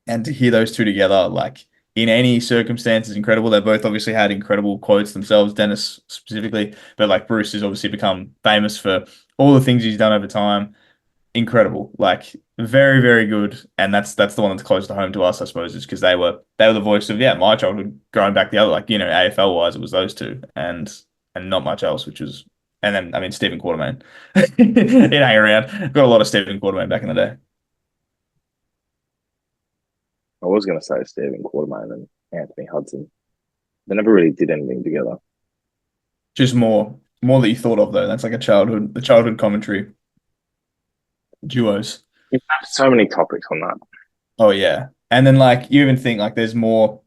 Speaker 2: and to hear those two together, like in any circumstance, is incredible. They both obviously had incredible quotes themselves, Dennis specifically, but like Bruce has obviously become famous for all the things he's done over time. Incredible, like very, very good. And that's the one that's close to home to us, I suppose, is because they were the voice of my childhood growing back the other, like AFL wise, it was those two and not much else, which was and then I mean Stephen Quartermain. He'd hang around. Got a lot of Stephen Quartermain back in the day.
Speaker 1: I was going to say Stephen Quartermain and Anthony Hudson. They never really did anything together.
Speaker 2: Just more More that you thought of though. That's like the childhood commentary duos.
Speaker 1: You have so many topics on that.
Speaker 2: Oh yeah. And then like you even think like there's more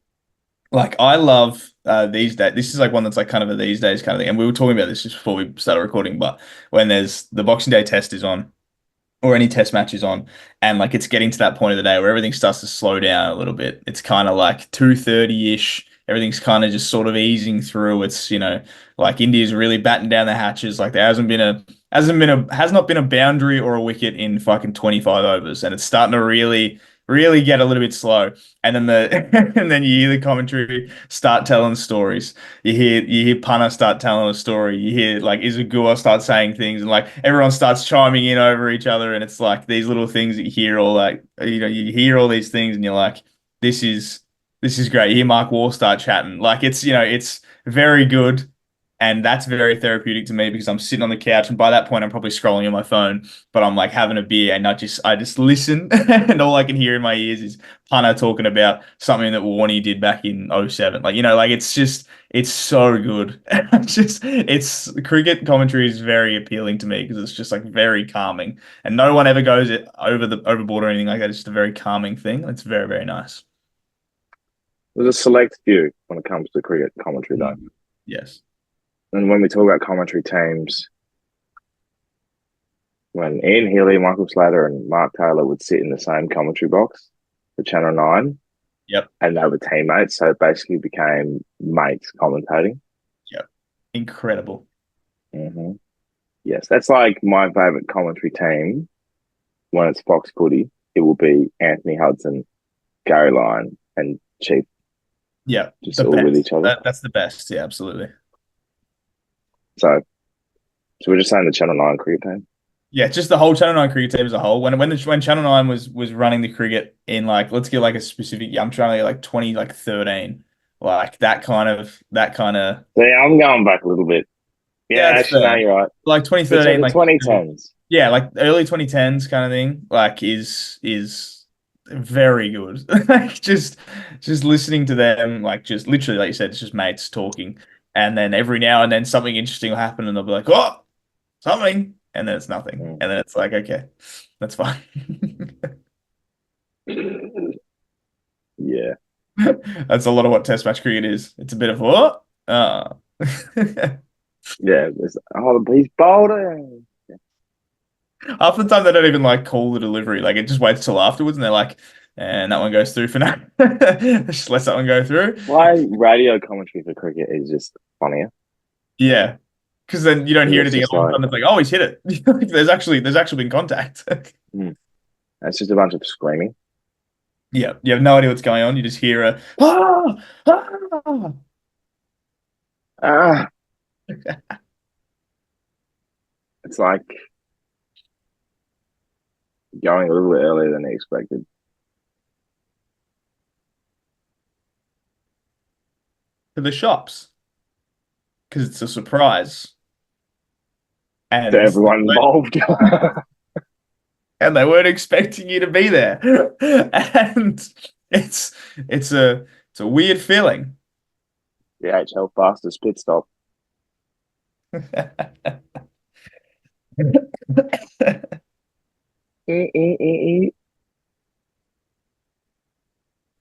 Speaker 2: like I love these days. This is like one that's like kind of a these days kind of thing. And we were talking about this just before we started recording, but when there's the Boxing Day test is on or any test matches on, and like it's getting to that point of the day where everything starts to slow down a little bit. It's kind of like 2:30-ish. Everything's kind of just sort of easing through. It's, like India's really batting down the hatches. Like there has not been a boundary or a wicket in fucking 25 overs, and it's starting to really get a little bit slow. And then and then you hear the commentary start telling stories. You hear Punter start telling a story. You hear like Izagua start saying things, and like everyone starts chiming in over each other. And it's like these little things that you hear, all like you hear all these things, and you're like, this is great. You hear Mark Waugh start chatting, like it's very good. And that's very therapeutic to me because I'm sitting on the couch, and by that point I'm probably scrolling on my phone, but I'm like having a beer and I just listen and all I can hear in my ears is Punter talking about something that Warney did back in '07. Like it's so good. It's cricket commentary is very appealing to me because it's just like very calming and no one ever goes overboard or anything like that. It's just a very calming thing. It's very, very nice.
Speaker 1: There's a select few when it comes to cricket commentary, though.
Speaker 2: Yes.
Speaker 1: And when we talk about commentary teams, when Ian Healy, Michael Slater, and Mark Taylor would sit in the same commentary box for Channel 9,
Speaker 2: Yep.
Speaker 1: and they were teammates, so it basically became mates commentating.
Speaker 2: Yep. Incredible.
Speaker 1: Mm-hmm. Yes, that's like my favourite commentary team when it's Fox footy. It will be Anthony Hudson, Gary Lyon, and Chief.
Speaker 2: Yeah,
Speaker 1: just all with each other.
Speaker 2: That's the best. Yeah, absolutely.
Speaker 1: So we're just saying the Channel 9 cricket team.
Speaker 2: Yeah, just the whole Channel 9 cricket team as a whole. When Channel 9 was running the cricket in like let's get like a specific I'm trying to get like 2013. Like that kind of
Speaker 1: Yeah, I'm going back a little bit. Yeah, actually no, you're right.
Speaker 2: Like 2013,
Speaker 1: like 2010s.
Speaker 2: Yeah, like early 2010s kind of thing. Like is very good. Like just listening to them, like just literally like you said, it's just mates talking. And then every now and then something interesting will happen and they'll be like, oh, something. And then it's nothing. And then it's like, okay, that's fine.
Speaker 1: Yeah.
Speaker 2: That's a lot of what test match cricket is. It's a bit of what?
Speaker 1: Yeah, he's bowling.
Speaker 2: Half the time they don't even like call the delivery. Like it just waits till afterwards and they're like, and that one goes through for now. Just let that one go through.
Speaker 1: Why radio commentary for cricket is just funnier.
Speaker 2: Yeah. Because then you don't hear anything else. Like, it's like, oh, he's hit it. There's actually been contact.
Speaker 1: It's just a bunch of screaming.
Speaker 2: Yeah, you have no idea what's going on. You just hear a
Speaker 1: It's like going a little bit earlier than expected.
Speaker 2: to the shops because it's a surprise. And
Speaker 1: to everyone involved.
Speaker 2: And they weren't expecting you to be there. And it's a weird feeling.
Speaker 1: The HL fastest pit stop.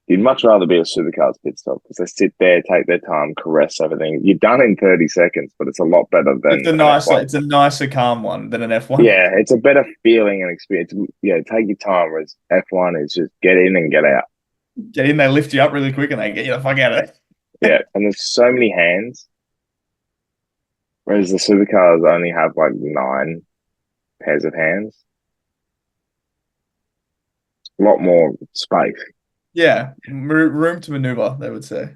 Speaker 1: You'd much rather be a supercars pit stop because they sit there, take their time, caress everything. You're done in 30 seconds, but it's a lot better than
Speaker 2: it's a nicer, calm one than an F1.
Speaker 1: Yeah, it's a better feeling and experience. Yeah, take your time, whereas F1 is just get in and get out.
Speaker 2: Get in, they lift you up really quick and they get you the fuck out of it.
Speaker 1: Yeah, and there's so many hands. Whereas the supercars only have like 9 pairs of hands. A lot more space.
Speaker 2: Yeah, room to maneuver, they would say.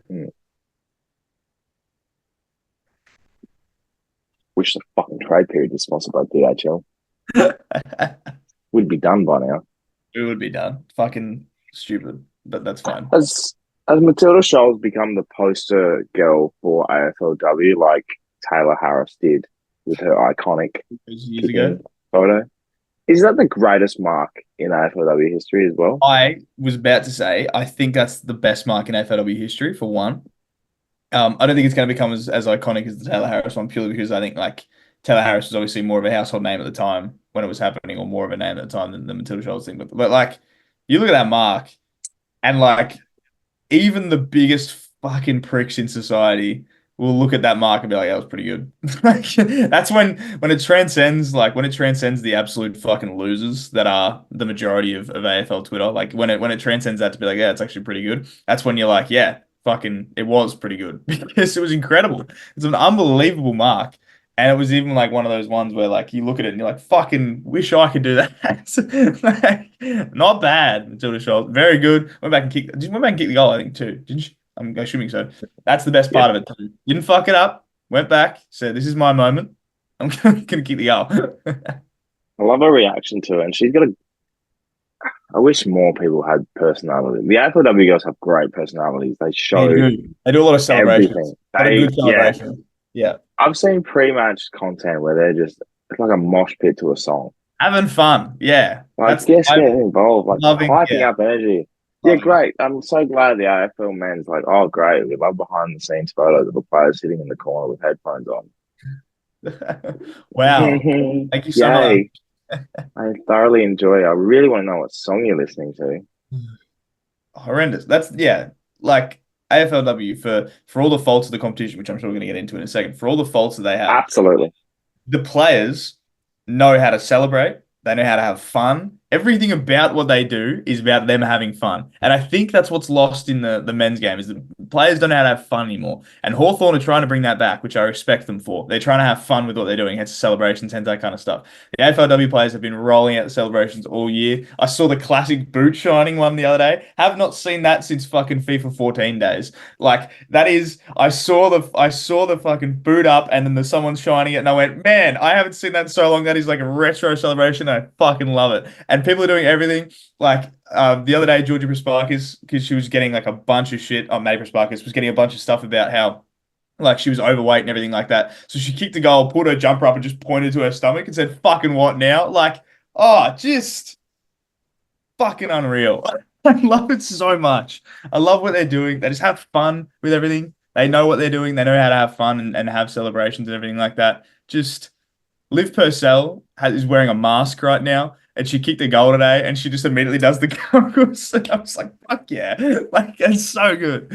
Speaker 1: Wish the fucking trade period was sponsored by DHL. Would be done by now.
Speaker 2: It would be done. Fucking stupid, but that's fine.
Speaker 1: Has Matilda Scholes become the poster girl for AFLW like Taylor Harris did with her iconic
Speaker 2: years ago
Speaker 1: photo? Is that the greatest mark in AFLW history as well?
Speaker 2: I was about to say, I think that's the best mark in AFLW history for one. I don't think it's going to become as iconic as the Taylor Harris one, purely because I think like Taylor Harris was obviously more of a household name at the time when it was happening, or more of a name at the time than the Matilda Scholes thing. But like, you look at that mark, and like even the biggest fucking pricks in society will look at that mark and be like, that was pretty good. Like, that's when it transcends, like when it transcends the absolute fucking losers that are the majority of AFL Twitter. Like when it transcends that to be like, yeah, it's actually pretty good. That's when you're like, yeah, fucking it was pretty good because it was incredible. It's an unbelievable mark. And it was even like one of those ones where like you look at it and you're like, fucking wish I could do that. Like, not bad, Matilda Scholes. Very good. Went back and kicked the goal, I think, too. Didn't you? I'm assuming so. That's the best
Speaker 1: Yeah,
Speaker 2: part of it too. Didn't fuck it up. Went back, said, "This is my moment. I'm gonna kick the goal."
Speaker 1: I love her reaction to it, and she's got a. I wish more people had personality. The AFLW girls have great personalities. They
Speaker 2: They
Speaker 1: show
Speaker 2: do. They do a lot of celebrations.
Speaker 1: everything.
Speaker 2: A lot of
Speaker 1: They,
Speaker 2: good
Speaker 1: yeah,
Speaker 2: celebrations. Yeah,
Speaker 1: I've seen pre-match content where they're just it's like a mosh pit to a song.
Speaker 2: having fun. Yeah,
Speaker 1: Like, just
Speaker 2: I'm
Speaker 1: getting involved, like
Speaker 2: loving.
Speaker 1: hyping
Speaker 2: Yeah,
Speaker 1: up energy. Yeah,
Speaker 2: loving
Speaker 1: great. I'm so glad the AFL men's like, oh, great. We love behind the scenes photos of the players sitting in the corner with headphones on.
Speaker 2: it. Wow. Thank you so much.
Speaker 1: Yay. I thoroughly enjoy it. I really want to know what song you're listening to.
Speaker 2: Horrendous. That's yeah, like AFLW for all the faults of the competition, which I'm sure we're going to get into in a second. For all the faults that they have,
Speaker 1: Absolutely.
Speaker 2: the players know how to celebrate. They know how to have fun. Everything about what they do is about them having fun. And I think that's what's lost in the men's game is that players don't know how to have fun anymore. And Hawthorn are trying to bring that back, which I respect them for. They're trying to have fun with what they're doing, hence celebrations, hence that kind of stuff. The AFLW players have been rolling out the celebrations all year. I saw the classic boot shining one the other day. Have not seen that since fucking FIFA 14 days. Like that is, I saw the fucking boot up, and then someone's shining it, and I went, man, I haven't seen that in so long. That is like a retro celebration. I fucking love it. And people are doing everything. Like the other day, Georgia Prasparkas, because she was getting like a bunch of shit. Oh, May Prasparkas was getting a bunch of stuff about how like she was overweight and everything like that. So she kicked the goal, pulled her jumper up, and just pointed to her stomach and said, "Fucking what now?" Like, oh, just fucking unreal. I love it so much. I love what they're doing. They just have fun with everything. They know what they're doing. They know how to have fun and have celebrations and everything like that. Just Liv Purcell is wearing a mask right now, and she kicked a goal today, and she just immediately does the goggles. And I was like, fuck yeah. Like, it's so good.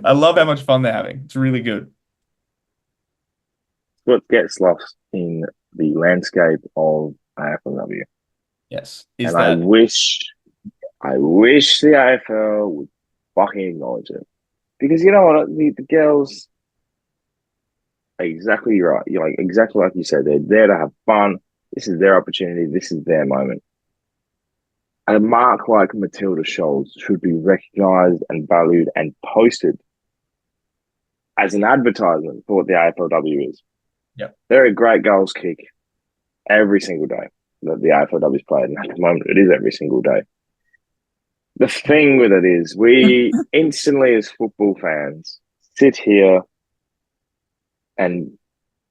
Speaker 2: I love how much fun they're having. It's really good.
Speaker 1: What gets lost in the landscape of AFLW.
Speaker 2: Yes.
Speaker 1: And I wish the AFL would fucking acknowledge it. Because you know what? The girls are exactly right. You're like exactly like you said. They're there to have fun. This is their opportunity. This is their moment. And a mark like Matilda Scholes should be recognised and valued and posted as an advertisement for what the AFLW is.
Speaker 2: Yep.
Speaker 1: They're a great goals kick every single day that the AFLW is played. And at the moment, it is every single day. The thing with it is we instantly, as football fans, sit here and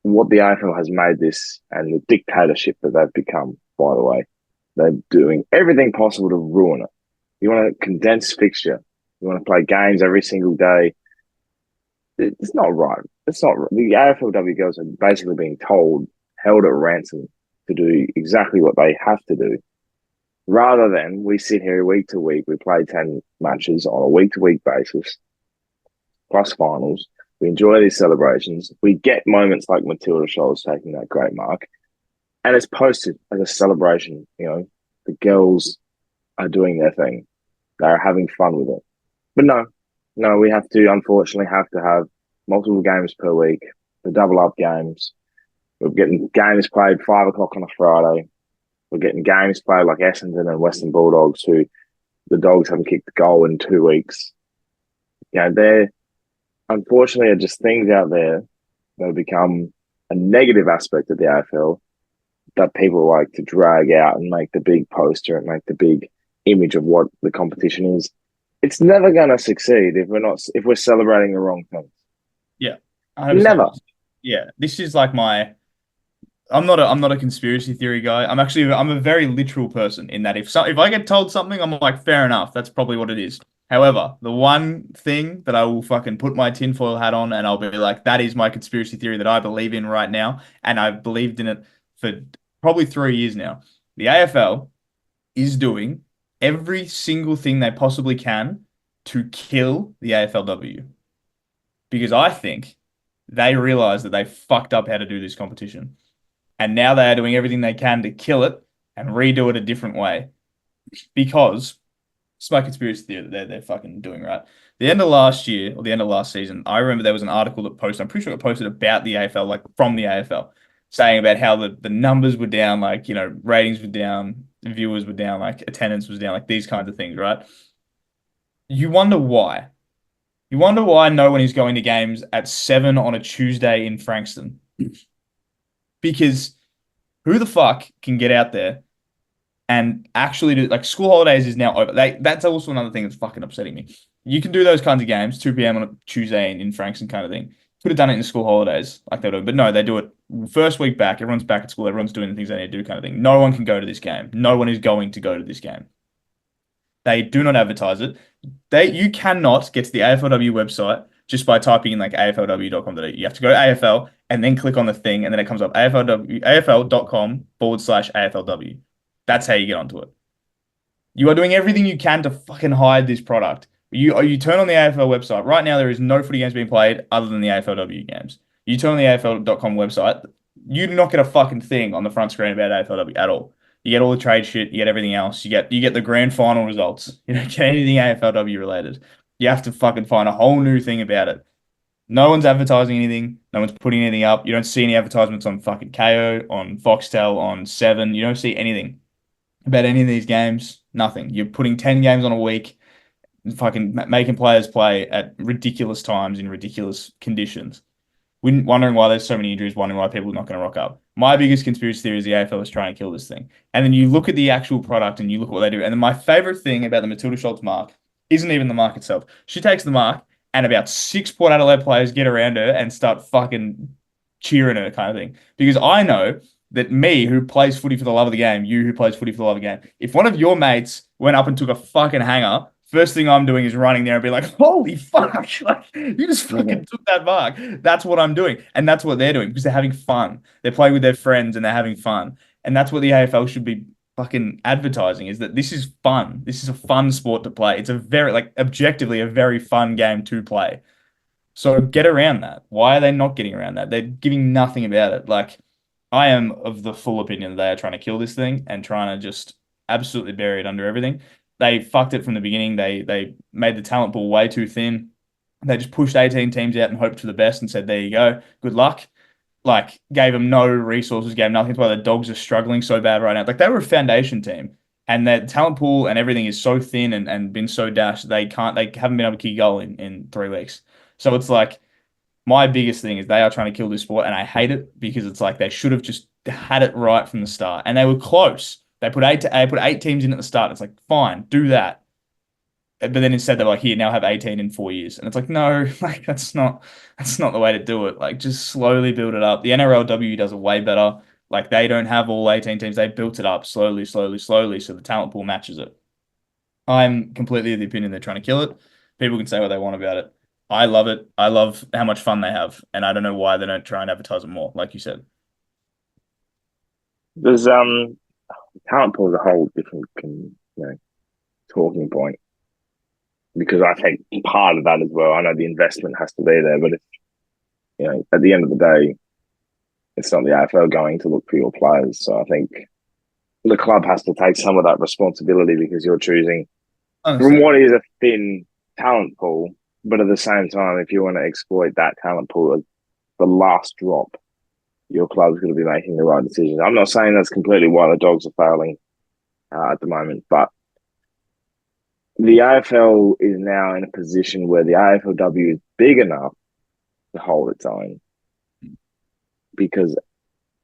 Speaker 1: what the AFL has made this and the dictatorship that they've become, by the way, they're doing everything possible to ruin it. You want a condensed fixture. You want to play games every single day. It's not right. It's not right. The AFLW girls are basically being held at ransom to do exactly what they have to do. Rather than we sit here week to week, we play 10 matches on a week-to-week basis, plus finals. We enjoy these celebrations. We get moments like Matilda Scholes taking that great mark. And it's posted as a celebration. You know, the girls are doing their thing. They're having fun with it. But no, we unfortunately have to have multiple games per week, the double up games. We're getting games played 5 o'clock on a Friday. We're getting games played like Essendon and Western Bulldogs, who the Dogs haven't kicked a goal in 2 weeks. You know, there unfortunately are just things out there that have become a negative aspect of the AFL that people like to drag out and make the big poster and make the big image of what the competition is. It's never going to succeed if we're celebrating the wrong things.
Speaker 2: Yeah. 100%.
Speaker 1: Never.
Speaker 2: Yeah. This is like I'm not a conspiracy theory guy. I'm a very literal person in that if I get told something, I'm like, fair enough. That's probably what it is. However, the one thing that I will fucking put my tinfoil hat on and I'll be like, that is my conspiracy theory that I believe in right now. And I've believed in it for probably 3 years now. The AFL is doing every single thing they possibly can to kill the AFLW. Because I think they realize that they fucked up how to do this competition. And now they are doing everything they can to kill it and redo it a different way. Because it's my conspiracy theory that they're fucking doing right. The end of last year or the end of last season, I remember there was an article that posted, I'm pretty sure it posted about the AFL, like from the AFL, saying about how the numbers were down, like, ratings were down, viewers were down, like attendance was down, like these kinds of things, right? You wonder why. You wonder why no one is going to games at 7 on a Tuesday in Frankston. Because who the fuck can get out there and actually do, like, school holidays is now over. That's also another thing that's fucking upsetting me. You can do those kinds of games, 2 p.m. on a Tuesday in Frankston kind of thing. Could have done it in school holidays like they do, but no, they do it first week back. Everyone's back at school. Everyone's doing the things they need to do kind of thing. No one can go to this game. No one is going to go to this game. They do not advertise it. You cannot get to the AFLW website just by typing in like aflw.com.au. You have to go to AFL and then click on the thing, and then it comes up afl.com/AFLW. That's how you get onto it. You are doing everything you can to fucking hide this product. You turn on the AFL website. Right now, there is no footy games being played other than the AFLW games. You turn on the AFL.com website, you do not get a fucking thing on the front screen about AFLW at all. You get all the trade shit, you get everything else. You get the grand final results. You don't get anything AFLW related. You have to fucking find a whole new thing about it. No one's advertising anything. No one's putting anything up. You don't see any advertisements on fucking KO, on Foxtel, on Seven. You don't see anything about any of these games. Nothing. You're putting 10 games on a week, fucking making players play at ridiculous times in ridiculous conditions. Wondering why there's so many injuries, wondering why people are not going to rock up. My biggest conspiracy theory is the AFL is trying to kill this thing. And then you look at the actual product and you look at what they do. And then my favorite thing about the Matilda Schultz mark isn't even the mark itself. She takes the mark and about 6 Port Adelaide players get around her and start fucking cheering her kind of thing. Because I know that me, who plays footy for the love of the game, you who plays footy for the love of the game, if one of your mates went up and took a fucking hanger, first thing I'm doing is running there and be like, holy fuck, like, you just fucking took that mark. That's what I'm doing. And that's what they're doing because they're having fun. They're playing with their friends and they're having fun. And that's what the AFL should be fucking advertising, is that this is fun. This is a fun sport to play. It's a very, like, objectively a very fun game to play. So get around that. Why are they not getting around that? They're giving nothing about it. Like, I am of the full opinion that they are trying to kill this thing and trying to just absolutely bury it under everything. They fucked it from the beginning. They made the talent pool way too thin. They just pushed 18 teams out and hoped for the best and said, there you go, good luck. Like, gave them no resources, gave them nothing. That's why the Dogs are struggling so bad right now. Like, they were a foundation team, and their talent pool and everything is so thin and been so dashed, they haven't been able to kick a goal in 3 weeks. So it's like, my biggest thing is they are trying to kill this sport, and I hate it because it's like they should have just had it right from the start, and they were close. They put eight teams in at the start. It's like, fine, do that. But then instead they're like, here, now have 18 in 4 years. And it's like, no, like that's not the way to do it. Like, just slowly build it up. The NRLW does it way better. Like, they don't have all 18 teams. They built it up slowly, slowly, slowly, so the talent pool matches it. I'm completely of the opinion they're trying to kill it. People can say what they want about it. I love it. I love how much fun they have. And I don't know why they don't try and advertise it more, like you said.
Speaker 1: There's talent pool is a whole different talking point, because I think part of that as well. I know the investment has to be there, but at the end of the day, it's not the AFL going to look for your players. So I think the club has to take some of that responsibility, because you're choosing from what is a thin talent pool, but at the same time, if you want to exploit that talent pool as the last drop, your club's going to be making the right decisions. I'm not saying that's completely why the Dogs are failing at the moment, but the AFL is now in a position where the AFLW is big enough to hold its own. Because,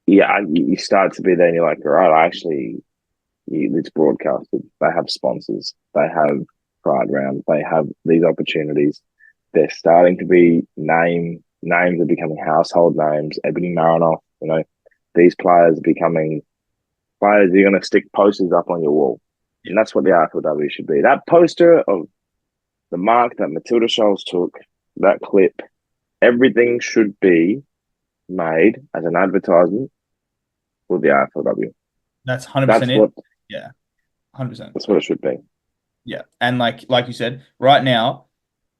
Speaker 1: you start to be there and you're like, all right, it's broadcasted. They have sponsors. They have Pride Round. They have these opportunities. They're starting to be names are becoming household names. Ebony Marinoff, these players are becoming players you're going to stick posters up on your wall. And that's what the AFLW should be. That poster of the mark that Matilda Scholes took, that clip, everything should be made as an advertisement for the AFLW.
Speaker 2: That's 100%
Speaker 1: That's
Speaker 2: it.
Speaker 1: what
Speaker 2: Yeah, 100%.
Speaker 1: that's what it should be.
Speaker 2: Yeah, and like you said, right now,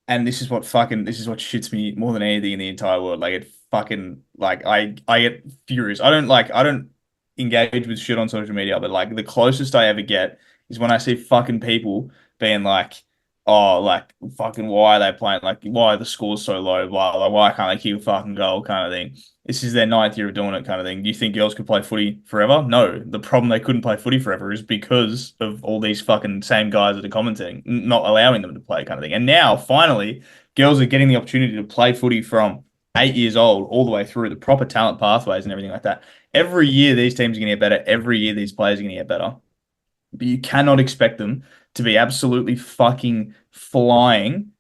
Speaker 2: and this is what shits me more than anything in the entire world. Like it fucking like I get furious. I don't engage with shit on social media, but like the closest I ever get is when I see fucking people being like, oh, like fucking why are they playing? Like why are the scores so low? Blah, blah, why can't they kick a fucking goal? Kind of thing. This is their ninth year of doing it, kind of thing. Do you think girls could play footy forever? No. The problem they couldn't play footy forever is because of all these fucking same guys that are commenting, not allowing them to play, kind of thing. And now, finally, girls are getting the opportunity to play footy from 8 years old all the way through the proper talent pathways and everything like that. Every year, these teams are going to get better. Every year, these players are going to get better. But you cannot expect them to be absolutely fucking flying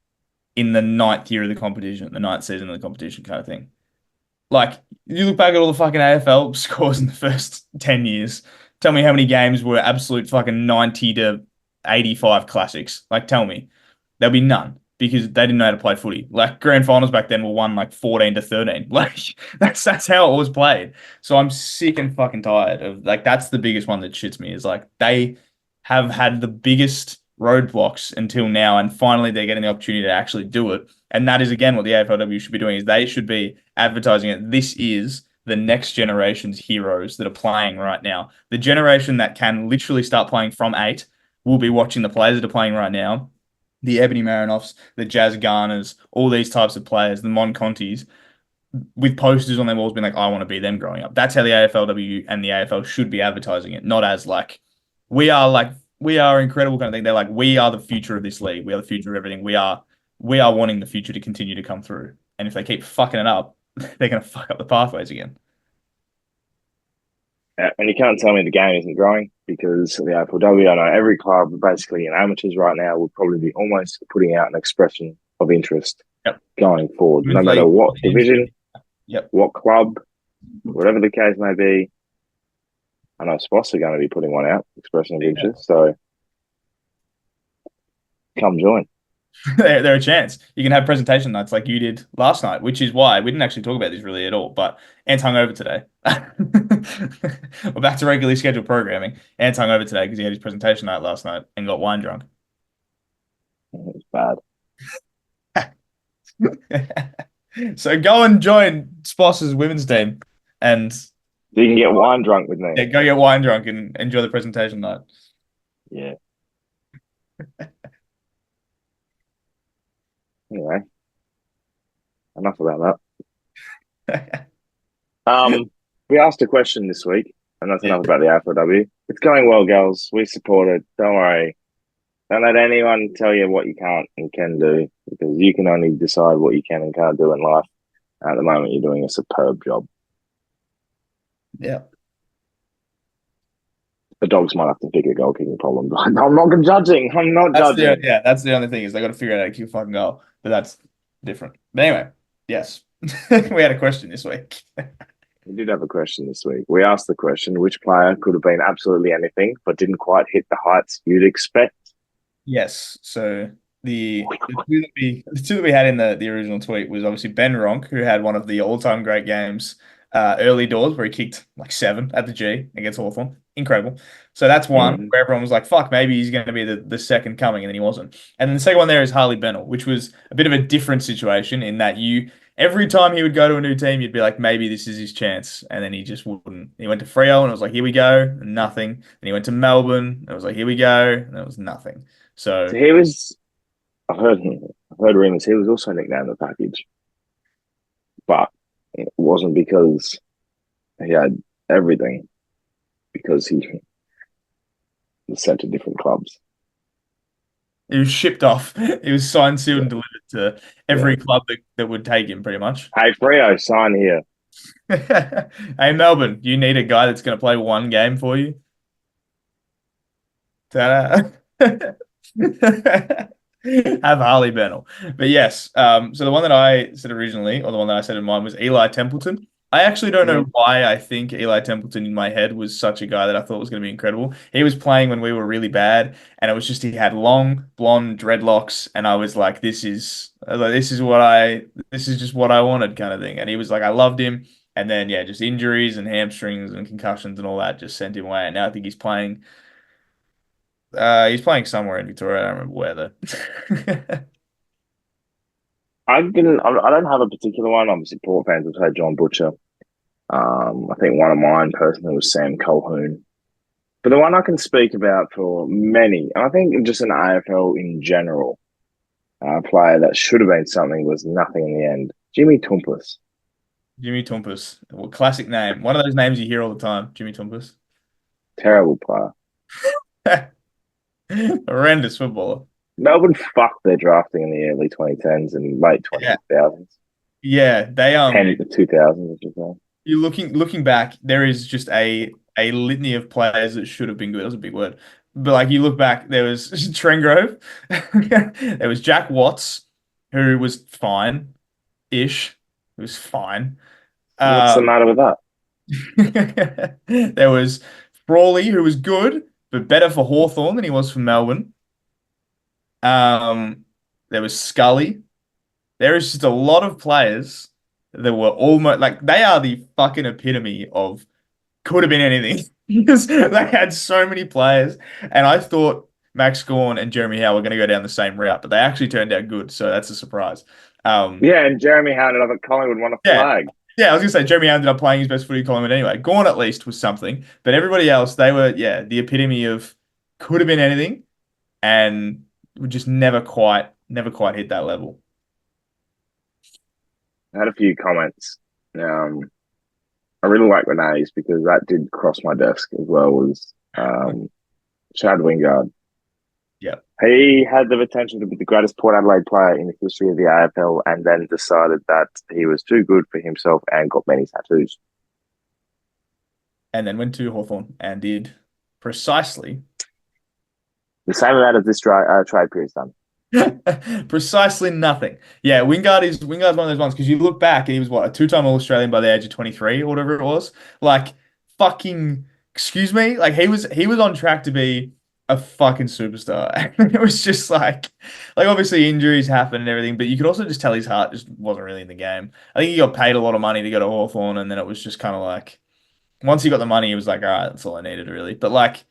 Speaker 2: in the ninth year of the competition, the ninth season of the competition, kind of thing. Like, you look back at all the fucking AFL scores in the first 10 years. Tell me how many games were absolute fucking 90 to 85 classics. Like, tell me. There'll be none because they didn't know how to play footy. Like, grand finals back then were won like 14 to 13. Like, that's how it was played. So I'm sick and fucking tired of, like, that's the biggest one that shits me is like, they have had the biggest roadblocks until now, and finally they're getting the opportunity to actually do it. And that is again what the AFLW should be doing is they should be advertising it. This is the next generation's heroes that are playing right now. The generation that can literally start playing from 8 will be watching the players that are playing right now. The Ebony Marinoffs, the Jazz Garners, all these types of players, the Mon Contis, with posters on their walls being like, I want to be them growing up. That's how the AFLW and the AFL should be advertising it, not as like we are incredible kind of thing. They're like, we are the future of this league. We are the future of everything. We are wanting the future to continue to come through. And if they keep fucking it up, they're gonna fuck up the pathways again.
Speaker 1: And you can't tell me the game isn't growing because the AFLW, I know every club, basically in amateurs right now, will probably be almost putting out an expression of interest
Speaker 2: Yep.
Speaker 1: going forward, no matter what division,
Speaker 2: yep,
Speaker 1: what club, whatever the case may be. I know Sposs are going to be putting one out, expression of interest. So come join.
Speaker 2: they're a chance. You can have presentation nights like you did last night, which is why we didn't actually talk about this really at all. But Ant's hung over today. We're back to regularly scheduled programming. Ant's hung over today because he had his presentation night last night and got wine drunk.
Speaker 1: It's bad.
Speaker 2: So go and join Sposs's women's team and
Speaker 1: So you can get wine drunk with me.
Speaker 2: yeah, go get wine drunk and enjoy the presentation night.
Speaker 1: Yeah. Anyway, enough about that. We asked a question this week, and that's enough about the AFLW. It's going well, girls. We support it. Don't worry. Don't let anyone tell you what you can't and can do, because you can only decide what you can and can't do in life. At the moment, you're doing a superb job.
Speaker 2: Yeah.
Speaker 1: The Dogs might have to figure goal kicking problems. I'm not judging. I'm not judging.
Speaker 2: That's the only thing is they got to figure out how to kick a fucking goal, but that's different. But anyway, yes, we had a question this week.
Speaker 1: We did have a question this week. We asked the question, which player could have been absolutely anything, but didn't quite hit the heights you'd expect?
Speaker 2: Yes. So the two that we had in the original tweet was obviously Ben Ronk, who had one of the all-time great games early doors where he kicked like 7 at the G against Hawthorn. Incredible. So that's one where everyone was like, fuck, maybe he's going to be the second coming, and then he wasn't. And then the second one there is Harley Bennell, which was a bit of a different situation in that every time he would go to a new team, you'd be like, maybe this is his chance. And then he just wouldn't. He went to Freo and it was like, here we go, and nothing. And he went to Melbourne and it was like, here we go, and it was nothing. So
Speaker 1: he was, I've heard rumors, he was also nicknamed the package. But it wasn't because he had everything, because he was sent to different clubs.
Speaker 2: he was shipped off. He was signed, sealed, and delivered to every club that would take him, pretty much.
Speaker 1: Hey, Freo, sign here.
Speaker 2: Hey, Melbourne, you need a guy that's going to play one game for you? Ta-da. Have Harley Bennell. But yes, so the one that I said originally, or the one that I said in mine, was Eli Templeton. I actually don't know
Speaker 1: Mm.
Speaker 2: why I think Eli Templeton in my head was such a guy that I thought was going to be incredible. He was playing when we were really bad, and it was just he had long blonde dreadlocks, and I was like, this is just what I wanted, kind of thing. And he was like, I loved him, and then yeah, just injuries and hamstrings and concussions and all that just sent him away. And now I think he's playing. He's playing somewhere in Victoria. I don't remember where though.
Speaker 1: I don't have a particular one. Obviously, Port fans would say John Butcher. I think one of mine personally was Sam Colquhoun. But the one I can speak about for many, and I think just an AFL in general, player that should have been something was nothing in the end. Jimmy Toumpas,
Speaker 2: Jimmy Toumpas, well, classic name. One of those names you hear all the time. Jimmy Toumpas.
Speaker 1: terrible player.
Speaker 2: Horrendous footballer.
Speaker 1: Melbourne fucked their drafting in the early 2010s and late
Speaker 2: Yeah.
Speaker 1: 2000s.
Speaker 2: Yeah, they
Speaker 1: 10 to 2000s, I should say.
Speaker 2: you looking back, there is just a litany of players that should have been good. That was a big word. But like you look back, there was Trengrove, there was Jack Watts, who was fine-ish. It was fine.
Speaker 1: What's the matter with that?
Speaker 2: There was Frawley, who was good, but better for Hawthorn than he was for Melbourne. Um, there was Scully. There is just a lot of players that were almost like they are the fucking epitome of could have been anything because they had so many players. And I thought Max Gawn and Jeremy Howe were going to go down the same route, but they actually turned out good. So that's a surprise.
Speaker 1: Yeah, and Jeremy Howe ended up at Collingwood won a
Speaker 2: Yeah.
Speaker 1: flag.
Speaker 2: Yeah, I was going to say Jeremy Howe ended up playing his best footy Collingwood anyway. Gawn at least was something, but everybody else, they were, yeah, the epitome of could have been anything and would just never quite hit that level.
Speaker 1: I had a few comments. I really like Renee's because that did cross my desk as well as Chad Wingard.
Speaker 2: Yeah.
Speaker 1: He had the potential to be the greatest Port Adelaide player in the history of the AFL and then decided that he was too good for himself and got many tattoos.
Speaker 2: And then went to Hawthorn and did precisely
Speaker 1: The same amount as this trade period's done.
Speaker 2: precisely nothing. Yeah, Wingard's one of those ones because you look back and he was what, a two-time All-Australian by the age of 23 or whatever it was. Like fucking excuse me, like he was on track to be a fucking superstar. And it was just like obviously injuries happen and everything, but you could also just tell his heart just wasn't really in the game. I think he got paid a lot of money to go to Hawthorn, and then it was just kind of like once he got the money, he was like, all right, that's all I needed really. But like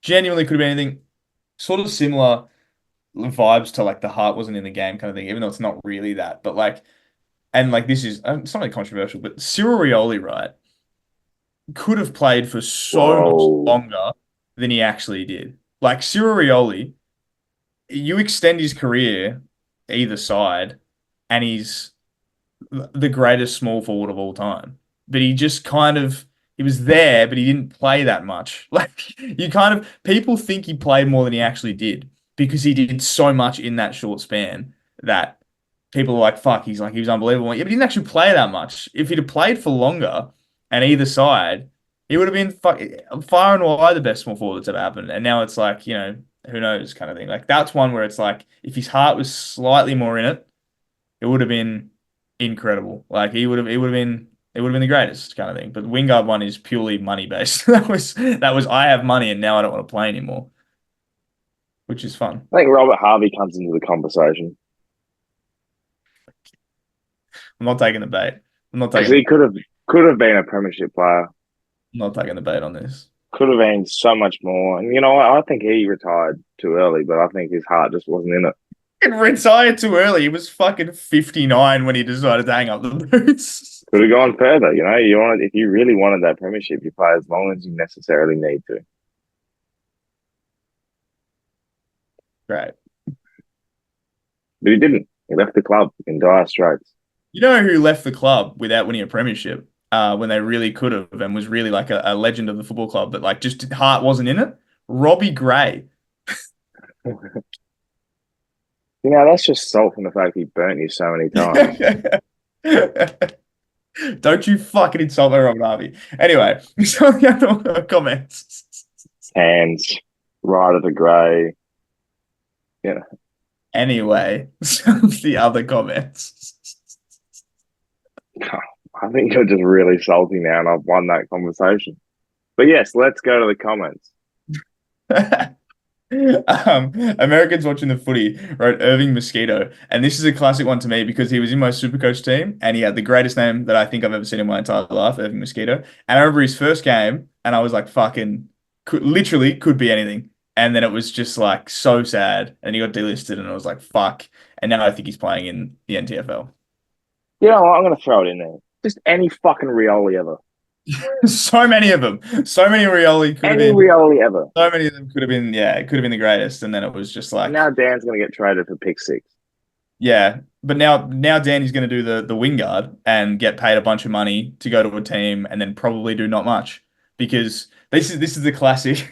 Speaker 2: genuinely could have been anything sort of similar vibes to like the heart wasn't in the game kind of thing, even though it's not really that. But like, and like this is something controversial, but Cyril Rioli, right, could have played for so much
Speaker 1: Whoa.
Speaker 2: longer than he actually did. Like Cyril Rioli, you extend his career either side, and he's the greatest small forward of all time. But he just kind of he was there, but he didn't play that much. Like you kind of people think he played more than he actually did because he did so much in that short span that people are like, fuck, he's like he was unbelievable. Yeah, but he didn't actually play that much. If he'd have played for longer and either side, he would have been far and wide the best small forward that's ever happened. And now it's like, who knows kind of thing. Like that's one where it's like if his heart was slightly more in it, it would have been incredible. Like it would have been the greatest kind of thing. But the Wingard one is purely money based. That was I have money and now I don't want to play anymore, which is fun.
Speaker 1: I think Robert Harvey comes into the conversation.
Speaker 2: I'm not taking the bait. I'm not
Speaker 1: Because
Speaker 2: taking
Speaker 1: he could have been a premiership player.
Speaker 2: I'm not taking the bait on this.
Speaker 1: Could have been so much more. And you know what? I think he retired too early, but I think his heart just wasn't in it.
Speaker 2: He retired too early. He was fucking 59 when he decided to hang up the boots.
Speaker 1: Could have gone further, if you really wanted that premiership, you play as long as you necessarily need to.
Speaker 2: Right.
Speaker 1: But he didn't. He left the club in dire straits.
Speaker 2: You know who left the club without winning a premiership when they really could have and was really like a legend of the football club, but like just heart wasn't in it? Robbie Gray.
Speaker 1: That's just salt from the fact he burnt you so many times.
Speaker 2: Don't you fucking insult my Robert Harvey. Anyway, some of the other comments.
Speaker 1: Hands, right of the grey.
Speaker 2: Anyway, some of the other comments.
Speaker 1: I think you're just really salty now, and I've won that conversation. But yes, let's go to the comments.
Speaker 2: Americans watching the footy wrote Irving Mosquito, and this is a classic one to me because he was in my Supercoach team and he had the greatest name that I think I've ever seen in my entire life, Irving Mosquito. And I remember his first game, and I was like, "Fucking, literally could be anything." And then it was just like so sad, and he got delisted, and I was like, "Fuck." And now I think he's playing in the NTFL.
Speaker 1: You know what? I'm going to throw it in there. Just any fucking Rioli ever.
Speaker 2: So many of them, so many Rioli could have
Speaker 1: Any
Speaker 2: been.
Speaker 1: Rioli ever.
Speaker 2: So many of them could have been, yeah, it could have been the greatest. And then it was just
Speaker 1: And
Speaker 2: like,
Speaker 1: now Dan's going to get traded for pick six.
Speaker 2: yeah. But now Danny's going to do the wing guard and get paid a bunch of money to go to a team and then probably do not much because this is the classic.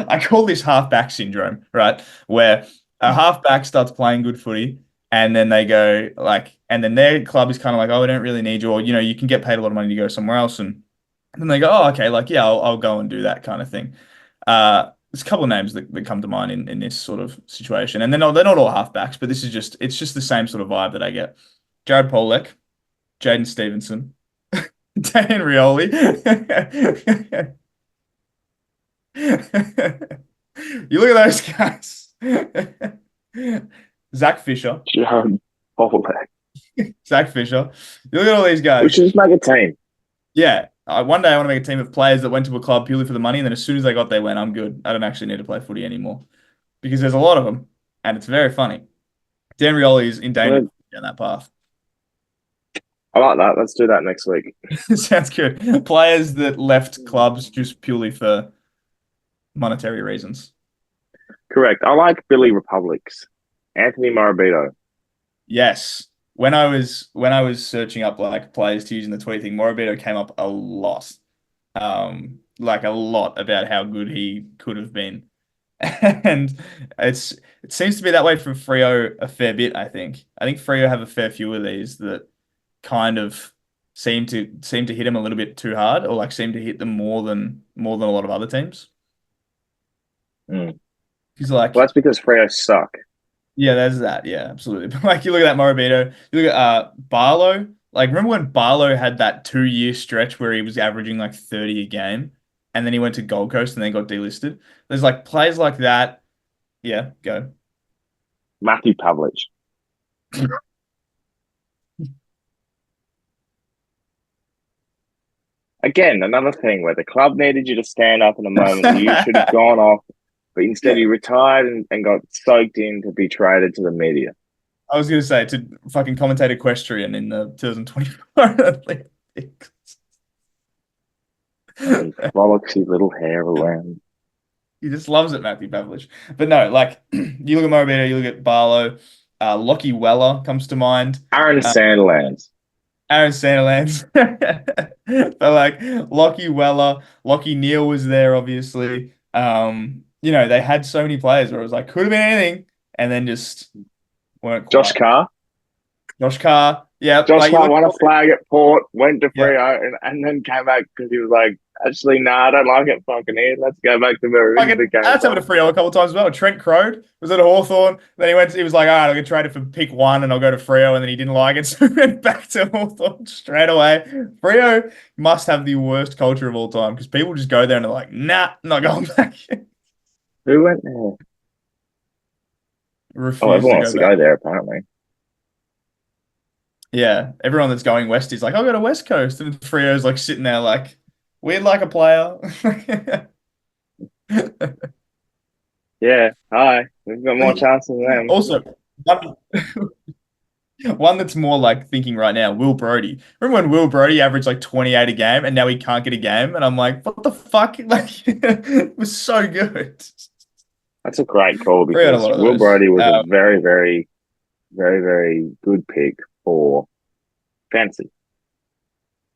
Speaker 2: I call this halfback syndrome, right? Where a halfback starts playing good footy and then they go like, and then their club is kind of like, oh, we don't really need you, or you can get paid a lot of money to go somewhere else, and then they go, oh, okay, like yeah, I'll go and do that kind of thing. There's a couple of names that come to mind in this sort of situation. And they're not all halfbacks, but it's just the same sort of vibe that I get. Jared Polek, Jaden Stevenson, Dan Rioli. You look at those guys. Zach Fisher.
Speaker 1: Jared Polek.
Speaker 2: Zach Fisher. You look at all these
Speaker 1: We
Speaker 2: guys.
Speaker 1: should just make a team.
Speaker 2: Yeah. One day I want to make a team of players that went to a club purely for the money, and then as soon as they got there, went, I'm good. I don't actually need to play footy anymore. Because there's a lot of them, and it's very funny. Dan Rioli is in danger down that path.
Speaker 1: I like that. Let's do that next week.
Speaker 2: Sounds good. Players that left clubs just purely for monetary reasons.
Speaker 1: Correct. I like Billy Republics. Anthony Morabito.
Speaker 2: Yes. When I was searching up like players to use in the tweet thing, Morabito came up a lot. Like a lot about how good he could have been. And it seems to be that way for Freo a fair bit, I think. I think Freo have a fair few of these that kind of seem to hit them a little bit too hard, or like seem to hit them more than a lot of other teams.
Speaker 1: Mm.
Speaker 2: He's like,
Speaker 1: well, that's because Freo suck.
Speaker 2: Yeah, there's that. Yeah, absolutely. But like you look at that Morabito, you look at Barlow. Like remember when Barlow had that 2 year stretch where he was averaging like 30 a game, and then he went to Gold Coast and then got delisted. There's like players like that. Yeah, go.
Speaker 1: Matthew Pavlich. Again, another thing where the club needed you to stand up in a moment that you should have gone off, but instead you retired and got soaked in to be traded to the media.
Speaker 2: I was going to say to fucking commentate equestrian in the 2024 Olympics.
Speaker 1: And frolics his little hair around.
Speaker 2: He just loves it, Matthew Pavlich. But no, like you look at Morabito, you look at Barlow, Lockie Weller comes to mind.
Speaker 1: Aaron Sandilands.
Speaker 2: Aaron Sandilands. But like Lockie Weller, Lockie Neal was there, obviously. They had so many players where it was like, could have been anything, and then just weren't quite.
Speaker 1: Josh Carr.
Speaker 2: Josh Carr. Yeah.
Speaker 1: Josh Carr won a flag at Port, went to Freo, and then came back because he was like, actually, I don't like it fucking here. Let's go back to where
Speaker 2: That's happened to Freo a couple of times as well. Trent Crode was at Hawthorn. Then he was like, all right, I'll get traded for pick 1 and I'll go to Freo. And then he didn't like it. So he went back to Hawthorn straight away. Freo must have the worst culture of all time because people just go there and they're like, nah, not going back.
Speaker 1: Who went there? Everyone wants to go there, apparently.
Speaker 2: Yeah, everyone that's going west is like, I'll go to West Coast. And Freo's like sitting there like, we'd like a player.
Speaker 1: Yeah, hi. We've got more chances than them.
Speaker 2: Also, one that's more like thinking right now, Will Brodie. Remember when Will Brodie averaged like 28 a game and now he can't get a game? And I'm like, what the fuck? Like, it was so good.
Speaker 1: That's a great call because Will Brodie was a very, very, very, very good pick for fantasy.